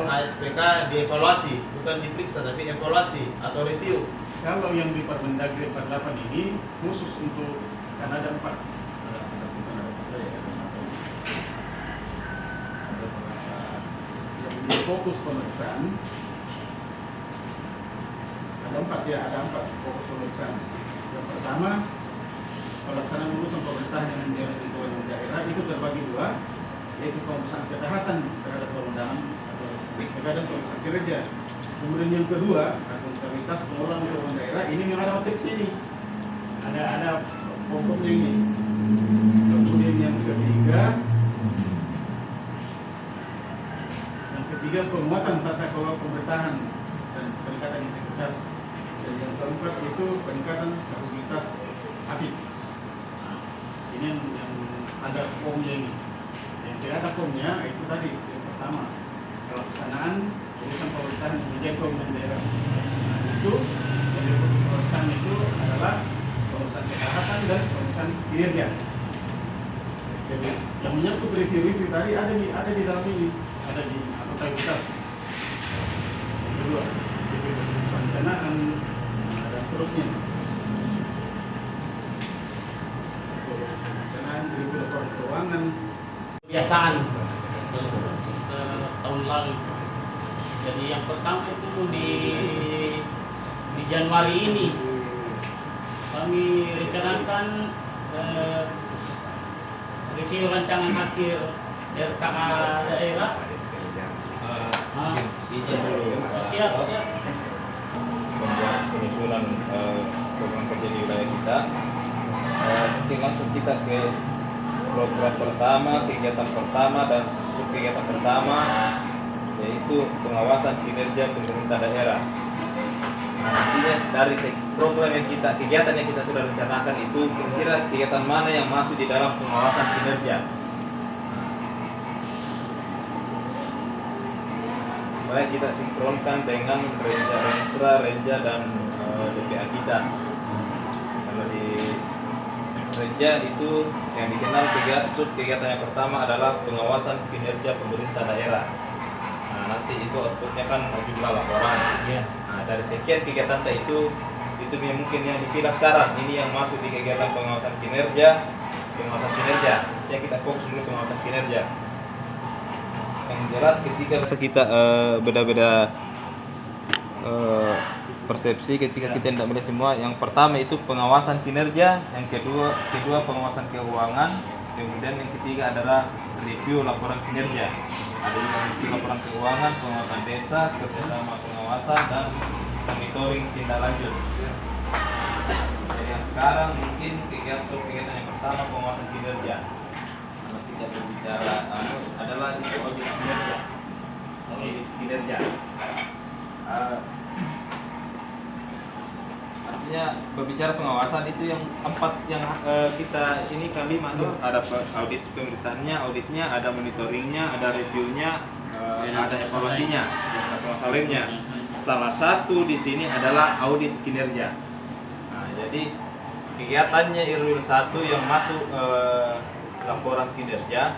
ASPK dievaluasi, bukan diperiksa tapi evaluasi atau review.
Kalau yang di Permendagri 48 ini khusus untuk, karena ada 4 yang fokus pemeriksaan ada 4 fokus pemeriksaan. Yang pertama, pelaksanaan urusan pemerintahan yang menjadi di kewenangan daerah itu terbagi 2, yaitu pemeriksaan ketaatan terhadap kewenangan atau SPK dan pemeriksaan kinerja. Kemudian yang kedua, akuntabilitas pengelolaan keuangan daerah, ini memang ada matriks ini, ada pokoknya ini. Kemudian yang ketiga penguatan tata kelola pemerintahan dan peningkatan integritas. Dan yang keempat itu peningkatan kapabilitas api. Nah, ini yang ada formnya ini. Yang tidak ada formnya itu tadi yang pertama pelaksanaan urusan pemerintahan di menjadi pemerintahan daerah. Nah, itu yang pemerintahan itu adalah urusan kesehatan dan urusan kinerja. Jadi yang menyangkut review tadi ada di dalam ini, ada di akuntabilitas. Yang kedua, review perencanaan dan seterusnya. Perencanaan, review laporan keuangan.
Kebiasaan tahun lalu. Jadi yang pertama itu di Januari ini kami rencanakan review rancangan akhir RKA daerah.
Izin dulu.
Siap.
Membuat penyusunan program kerja di wilayah kita. Mungkin langsung kita ke program pertama, kegiatan pertama dan subkegiatan pertama, yaitu pengawasan kinerja pemerintah daerah. Nantinya dari program yang kegiatan yang kita sudah rencanakan itu, kira-kira kegiatan mana yang masuk di dalam pengawasan kinerja? Supaya kita sinkronkan dengan renja Rensra, Renja dan DPA kita. Kalau di Renja itu yang dikenal kegiatan yang pertama adalah pengawasan kinerja pemerintah daerah. Nah, nanti itu outputnya kan jumlah laporan.
Iya.
Nah, dari sekian kegiatan itu yang mungkin yang dipilih sekarang ini yang masuk di kegiatan pengawasan kinerja. Ya, kita fokus dulu pengawasan kinerja. Yang jelas ketika kita beda-beda persepsi ketika kita tidak melihat semua. Yang pertama itu pengawasan kinerja, yang kedua pengawasan keuangan, kemudian yang ketiga adalah review laporan kinerja. Ada juga review laporan keuangan, pengawasan desa, kerjasama pengawasan dan monitoring tindak lanjut. Jadi yang sekarang mungkin kegiatan yang pertama pengawasan kinerja. Kalau kita berbicara adalah itu audit kinerja. Artinya berbicara pengawasan itu yang empat yang kita ini kelima tuh ada audit pemeriksaannya, auditnya, ada monitoringnya, ada reviewnya, ada evaluasinya, ada pengawasannya. Salah satu di sini adalah audit kinerja. Nah, jadi kegiatannya IRWIL 1 yang masuk laporan kinerja,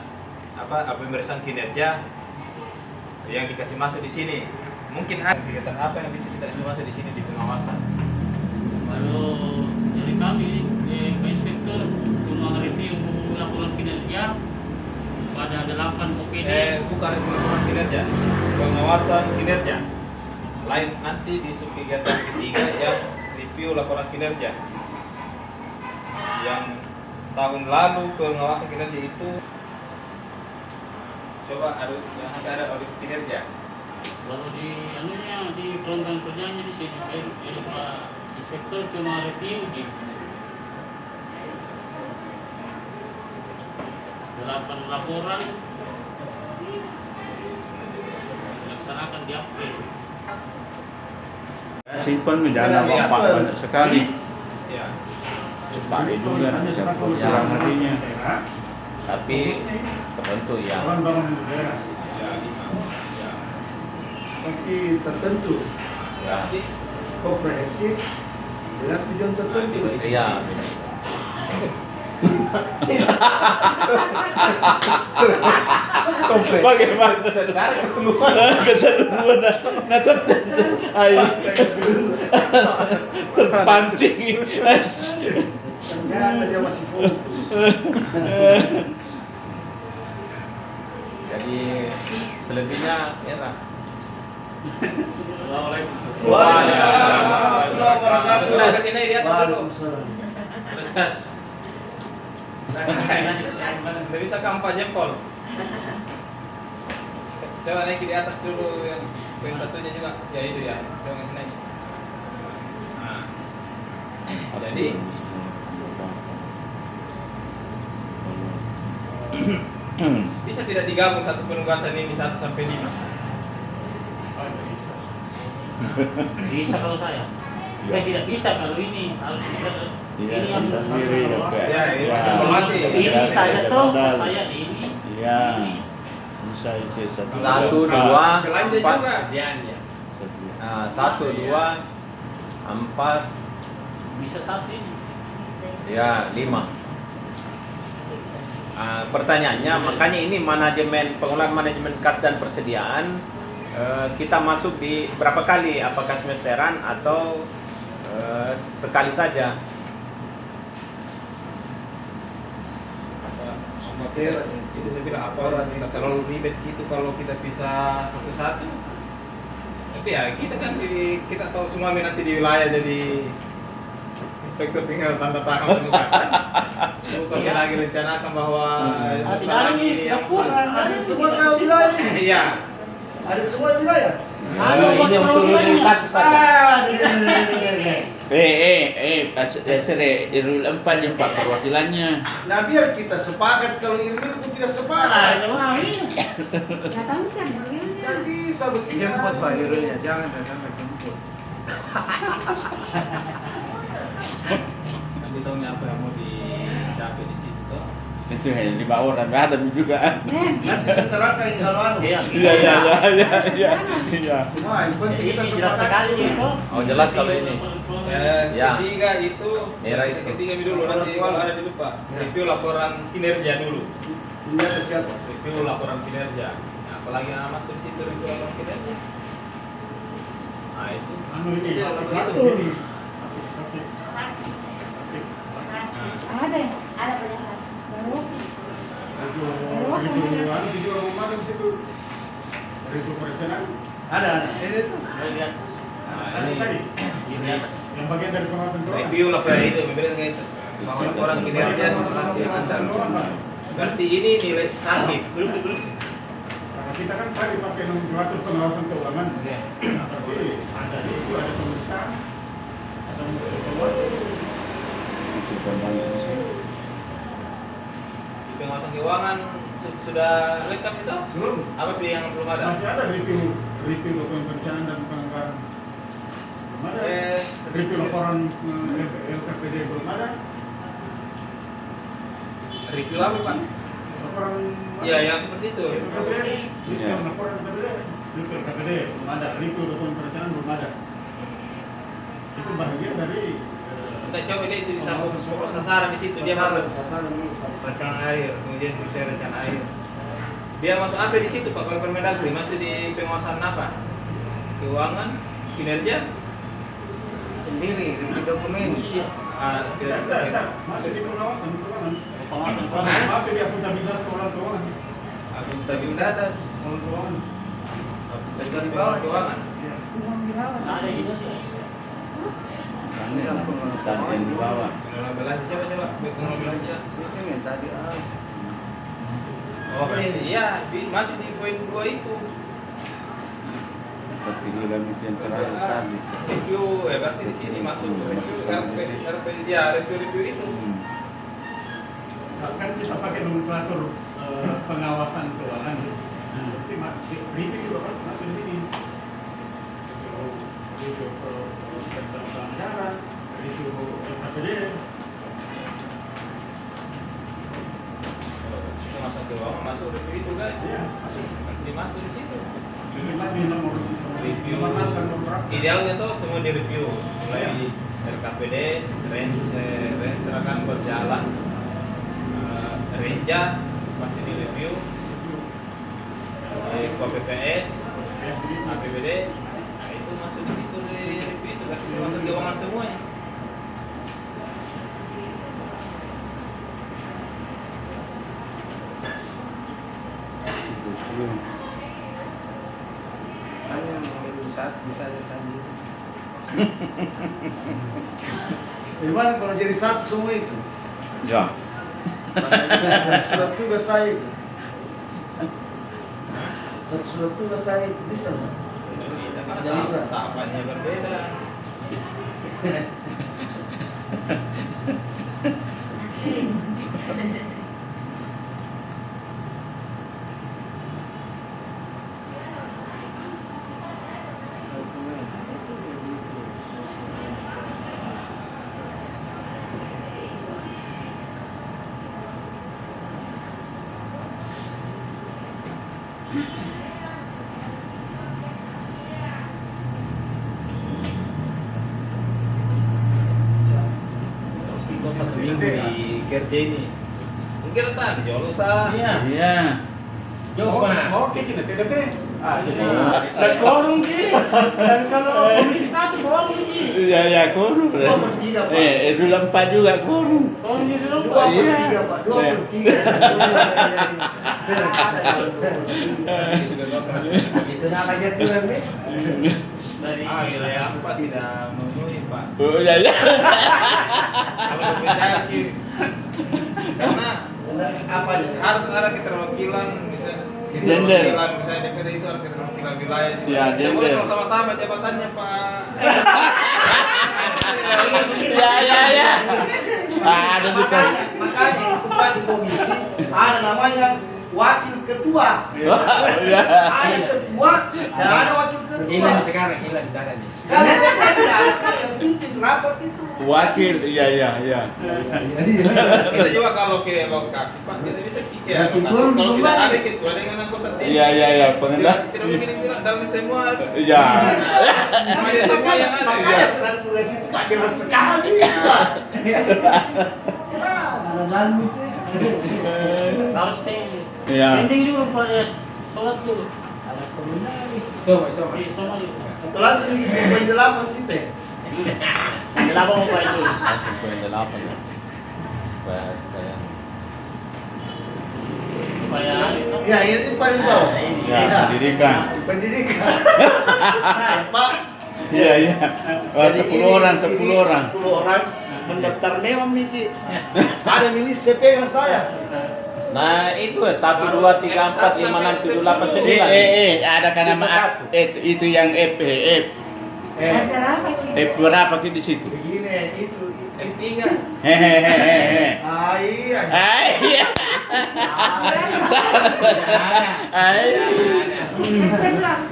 pemeriksaan kinerja yang dikasih masuk di sini. Mungkin ada kegiatan apa yang bisa kita kasih masuk di sini di pengawasan?
Kalau dari kami Pak Inspektur cuma review laporan kinerja pada 8 OPD.
Bukan review laporan kinerja, pengawasan kinerja. Lain nanti di subkegiatan ketiga yang review laporan kinerja. Yang tahun lalu pengawasan kinerja itu coba ada audit kinerja.
Kalau di program kerjanya di sini Pak Inspektur cuma review di 8 laporan dilaksanakan di April.
Simpan menjana bapak banyak sekali.
Ya.
Cepat juga kurang harinya.
Tapi tertentu ya.
Barang-barang daerah.
Ya, ya.
Tapi tertentu,
Ya.
komprehensif dengan tujuan tertentu.
Iya.
Bagaimana secara keseluruhan nah terpancing.
Ternyata dia masih fokus.
Jadi selebihnya era.
Assalamualaikum.
Waalaikumsalam.
Sudah ke sini lihat dulu.
Waalaikumsalam.
Terus Kas.
Tidak bisa kampak jempol. Coba naik di atas dulu yang poin satunya juga. Ya itu ya. Coba naik. Nah. Jadi bisa tidak digabung satu penugasan ini 1 sampai 5?
Bisa kalau saya. Saya tidak bisa kalau ini harus bisa
Iya,
ini yang
sendiri ya, Pak.
Ya, ini
Ya.
informasi.
ini
Ya,
saya
ya,
tahu
benar.
saya ini.
Iya. Bisa isi satu.
1, 2,
Belanja
4.
juga.
Satu.
Nah, 1, 2, 4,
Bisa satu ini.
ya 5. Pertanyaannya, makanya ini pengelolaan manajemen kas dan persediaan kita masuk di berapa kali? Apakah semesteran atau sekali saja?
Semester itu saya bilang apa orang tidak terlalu ribet gitu kalau kita bisa satu-satu. Tapi ya kita kan kita tahu semua nanti di wilayah jadi inspektur tinggal tanda tangan penugasan. Bukan lagi rencanakan bahwa
Tidak ada ini dapur.
Ada semua wilayah.
Iya.
Ada semua wilayah.
Ini untuk
satu
Ah,
Sere Irul 4 yang Pak perwakilannya.
nah biar kita sepakat kalau Irwin pun tidak sepakat. Tidak bisa begitu.
Jemput Pak Irulnya, jangan datang ke jemput.
Nanti tahunya apa yang mau dicapai di situ.
Itu hanya 5 orang, ada juga.
Nanti seterakan kalau anu.
Iya.
Iya.
Nah, yang penting kita
Ini jelas
sepakat.
sekali itu.
Oh, jelas kalau ini. Ya.
Ketiga itu
Merah itu.
ketiga dulu nanti kalau ada di lupa review laporan kinerja dulu.
Ini ada siapa?
Review laporan kinerja. Nah, apalagi yang masuk di situ review laporan kinerja. Nah itu.
Anu ini,
Iya,
itu
itu.
ini.
Ada pendapat baru.
Itu juga rumah di situ. Itu perencanaan.
Ada.
Lihat.
Nah,
Tadi, tadi.
ini
Yang bagian dari pengawasan keuangan.
review laporan itu memberikan kayak itu. Bahwa laporan kinerja informasi yang
Pengawasan
ada.
keuangan.
Berarti ini nilai sakit.
Karena kita kan tadi pakai nomenklatur pengawasan keuangan.
Iya.
Nah, berarti ada itu ada pemeriksaan, ada evaluasi.
Itu pembantu sih.
Di pengawasan keuangan sudah lengkap itu?
Belum.
Apa yang belum ada?
Masih ada review dokumen perencanaan dan penganggaran. Belum ada. Review laporan LKPD belum ada.
Review apa Pak?
Laporan
Iya yang seperti itu.
LKPD.
Iya.
Review laporan LKPD. Review LKPD belum ada. Review dokumen perencanaan belum ada. Itu bagian dari
Kita coba dia itu bisa fokus sasaran di situ dia harus rencana air, kemudian bisa rencana air. Dia masuk apa di situ Pak? Kalau Permendagri masuk di pengawasan apa? Keuangan, kinerja,
Sendiri, review dokumen.
Iya.
tidak. Masih di pengawasan keuangan.
Pengawasan
Hah?
keuangan.
Masih di akuntabilitas keuangan.
akuntabilitas,
Keuangan.
akuntabilitas keuangan.
Iya.
Ada di sini.
Tadi yang di bawah.
Pengelola belanja coba pengelola belanja.
Itu yang tadi
Oh ini iya masih di poin 2 itu.
Seperti dalam itu yang terakhir tadi.
Review berarti di sini masuk review RP ya review itu.
Kan kita pakai nomenklatur pengawasan keuangan. Review juga harus masuk di sini. Review perencanaan pelanggaran, review LKPD.
Pengawasan keuangan masuk review itu kan?
Iya, masuk.
Dimasuk di situ.
Ini lagi nomor
Review.
nomor 6 dan nomor berapa?
Idealnya tuh semua di review mulai di RKPD, range rekan berjalan, renja pasti di review, KPPS, APBD, nah itu masuk di situ di review itu kan masuk keuangan semuanya.
Kan yang bisa aja tadi.
Gimana kalau jadi satu semua itu?
Ya.
Surat tugas saya itu. Satu surat tugas saya itu bisa nggak?
Bisa kan
Tidak bisa.
tahapannya berbeda.
Dokumen.
minggu di kerja ini. Mungkin tak di Jolosa.
Iya.
Oke, kita TDT. Jadi
Dan quorum Ki. Dan kalau komisi 1 quorum Ki.
Ya, korum.
Dua per tiga, Pak.
Dulu 4 juga korum.
Quorum jadi
Dua
lupa.
per tiga, Pak. Dua per tiga.
Dari
Wilayah Pak tidak memenuhi Pak.
Oh, ya.
Kalau percaya sih, karena
Apa aja?
harus ada keterwakilan misalnya.
Gender.
Keterwakilan misalnya DPD itu ada keterwakilan wilayah.
Ya,
Tidak boleh
gender.
kalau sama-sama jabatannya Pak.
Ya. Ada di
Makanya itu Pak di komisi ada namanya wakil ketua.
Ya.
Ada ketua dan ada wakil ketua.
sekarang, hilang di tangan nih.
Kalau tidak ada yang pimpin rapat itu.
Wakil, iya.
Kita juga kalau ke lokasi Pak, kita bisa pikir ya,
Wakil
lokasi.
quorum
Kalau tidak
kembali.
ada ketua dengan anggota tim.
Iya, pengendah.
Tidak mungkin tidak dalam semua.
Ya.
Semuanya semua yang ada.
Makanya selalu tulis itu tak jelas sekali. Pak.
harus teh.
Iya.
Penting dulu pada sholat dulu.
Sama.
Iya, sama dulu.
Setelah sini poin 8 sih teh.
Kenapa mau Pak itu?
Langsung poin 8 ya. Supaya
Supaya itu.
Ya, ini paling bawah.
Ya, pendidikan.
Pendidikan. Saya Pak.
Iya. Wah,
Jadi
10
ini
orang,
di sini
10 orang.
10 orang mendaftar memang Miki. Ada minis CP yang saya.
Nah, itu 1 2 3 4 5 6 7 8 9.
Ada kan nama itu yang F. F berapa di situ?
Begini itu
M3.
Hehehe.
Iya.
Iya.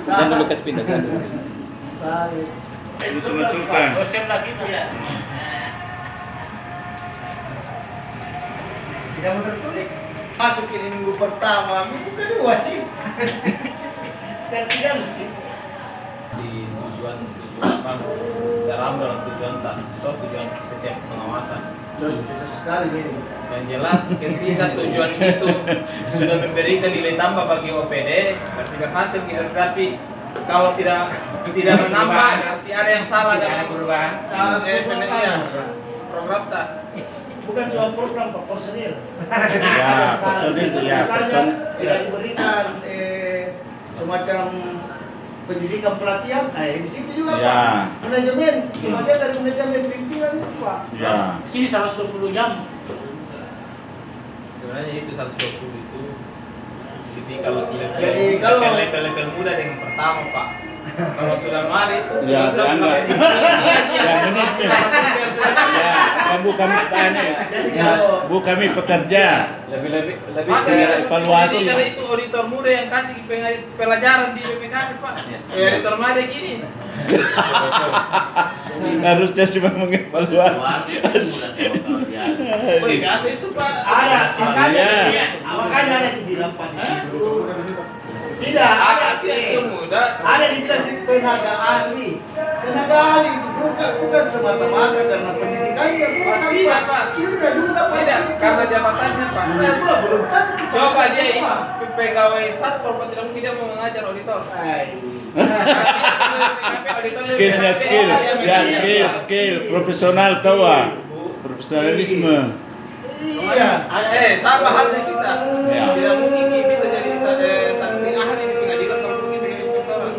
Dan dulu kasih pindah kan.
Saya.
Usul-usulkan.
11 itu.
Tidak mau tertulis. Masuk ini minggu pertama, minggu kedua sih. Ganti-ganti.
Di tujuan apa? Dalam tujuan tak, atau tujuan setiap pengawasan.
Betul sekali ini.
Yang jelas ketika tujuan itu sudah memberikan nilai tambah bagi OPD, berarti berhasil kita, tetapi kalau tidak menambah berarti ada yang salah dengan
perubahan.
penelitian program tak.
Bukan cuma program Pak, personil.
Ya, personil itu ya,
Misalnya
personil.
tidak diberikan semacam pendidikan pelatihan, di situ juga
Ya.
Pak. Manajemen, sebagian dari manajemen pimpinan itu Pak.
Ya.
Sini 120 jam.
Sebenarnya itu 120 itu. Jadi kalau
Jadi kalau-
level muda dengan pertama Pak. Kalau sudah mari itu
Ya,
sudah
dianggap.
mulai-
Ya, benar. Ya, kamu kami tanya.
Jadi
Ya,
kalau
Bu kami pekerja.
Lebih
Masa
saya
kita
evaluasi.
karena itu auditor muda yang kasih pelajaran di BPKB Pak. Auditor muda gini.
Harusnya cuma mengevaluasi.
Oh, dikasih itu Pak.
ada, makanya,
Iya.
makanya ada dibilang Pak di situ. Tidak, ada
itu muda.
Ada dibilang si tenaga ahli. Tenaga ahli itu bukan semata-mata karena pendidikannya, bukan
Tidak,
Pak.
Pak.
Skillnya juga Pak.
Tidak,
di situ.
karena jabatannya Pak.
Belum tentu.
Coba dia ini pegawai satpol Pak, tidak mungkin dia mau mengajar auditor.
Skillnya skill. Ya, skill. Profesional tahu ah. Profesionalisme.
Iya.
Sama halnya kita.
Ya.
Tidak mungkin kita bisa jadi saksi ahli di pengadilan kalau mungkin dengan inspektorat.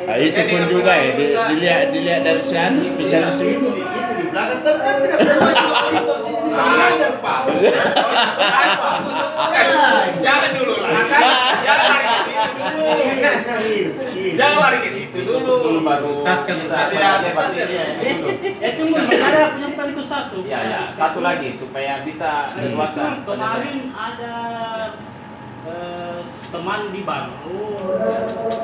Nah, itu pun juga ya. Dilihat dari sana spesialis
Itu
itu.
di belakang kan tidak semua auditor sini bisa mengajar Pak.
Jangan dulu lah. Jangan lari ke situ dulu.
Skill.
Jangan lari ke situ dulu.
baru
Taskan tunggu ada penyampaian itu satu.
Ya, satu lagi supaya bisa dewasa.
Kemarin ada teman di Baru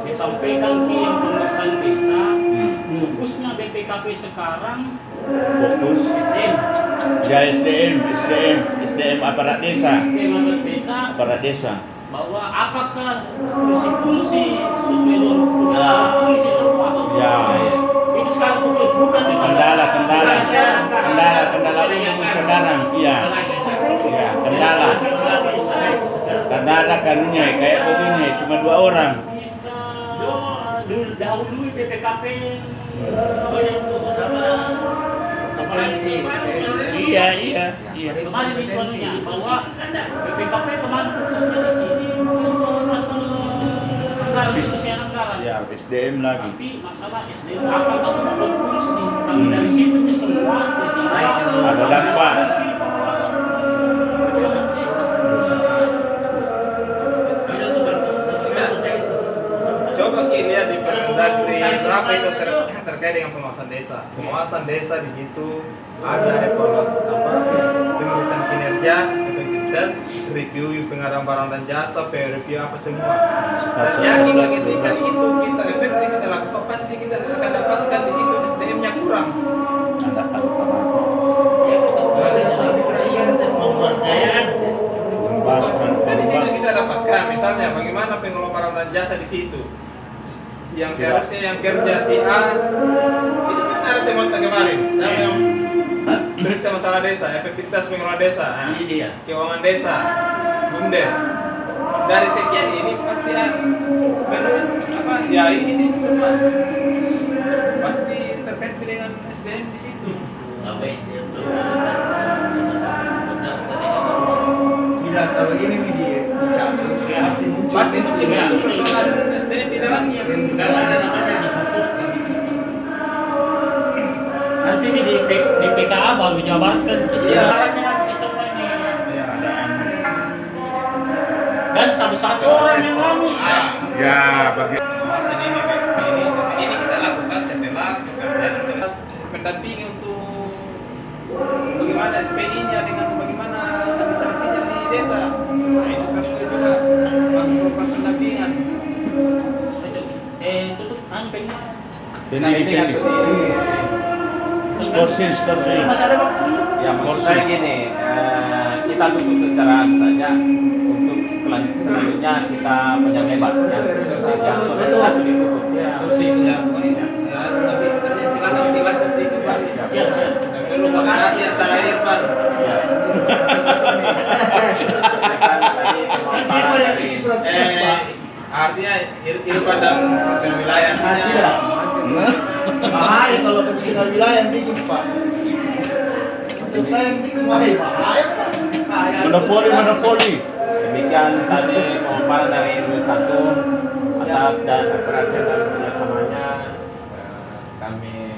disampaikan ke yang pengurusan desa, fokusnya BPKP sekarang
Fokus.
SDM,
Ya, SDM aparat desa. Aparat desa.
bahwa apakah fungsi-fungsi sesuai dengan fungsi serupa atau
Ya.
itu sekarang fokus bukan di
Kendala sekarang, iya. Iya, kendala. Karena ada kanunya kayak begini, cuma 2 orang.
Bisa dahului BPKP.
Iya, iya, iya.
Kemarin itu anunya bahwa BPKP kemarin fokusnya di sini masalah anggaran, khususnya anggaran.
Ya, SDM lagi.
Tapi masalah SDM apakah semua berfungsi? Kalau dari situ ke semua
Ada dampak.
Coba kita lihat di Permendagri berapa itu terkait dengan pengawasan desa. Pengawasan desa di situ ada evaluasi pemeriksaan kinerja, efektivitas, review pengadaan barang dan jasa, peer review apa semua. Dan yakin ketika itu kita efektif kita lakukan pasti kita akan dapatkan di situ SDM-nya kurang.
Ada
Kan di situ kita dapatkan misalnya bagaimana pengelola barang dan jasa di situ. Yang seharusnya yang kerja si A itu kan ada teman kemarin siapa yang periksa masalah desa, efektivitas pengelola desa,
Ini dia.
keuangan desa, BUMDes. Dari sekian ini pasti ya ini semua pasti terkait dengan SDM di situ.
Tidak, kalau ini dicabut pasti muncul.
Pasti itu persoalan SDM di dalamnya.
Nanti ini di PKA baru dijabarkan keseluruhannya nanti semua ini. Dan satu-satu orang yang ngomong.
Ya, bagi
Pengawasan ini kita lakukan setelah pekerjaan selesai pendampingi untuk bagaimana SPI-nya dengan bagaimana administrasinya di desa. Nah, itu kan juga masuk program pendampingan.
Tutup pengen.
Pendi. Skorsin.
Masih ada waktu.
Ya maksud saya gini, kita tutup secara saja untuk selanjutnya kita panjang lebar ya. Satu ditutup.
Ya, pokoknya tapi silakan dilanjut itu Pak.
Siap.
Perlu koordinasi antara Irfan.
Ya.
Apa yang di surat tugas, Pak?
Artinya Irfan dan Komisi Wilayah.
Tidak. Bahaya kalau komisioner wilayah bikin, Pak. Macam saya yang bikin bahaya, Pak. Saya
monopoli.
Demikian tadi pemaparan dari RW 1 atas dan perhatian dan kerjasamanya. Kami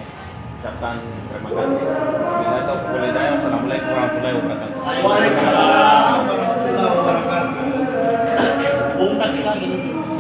ucapkan terima kasih. Wassalamualaikum warahmatullahi wabarakatuh.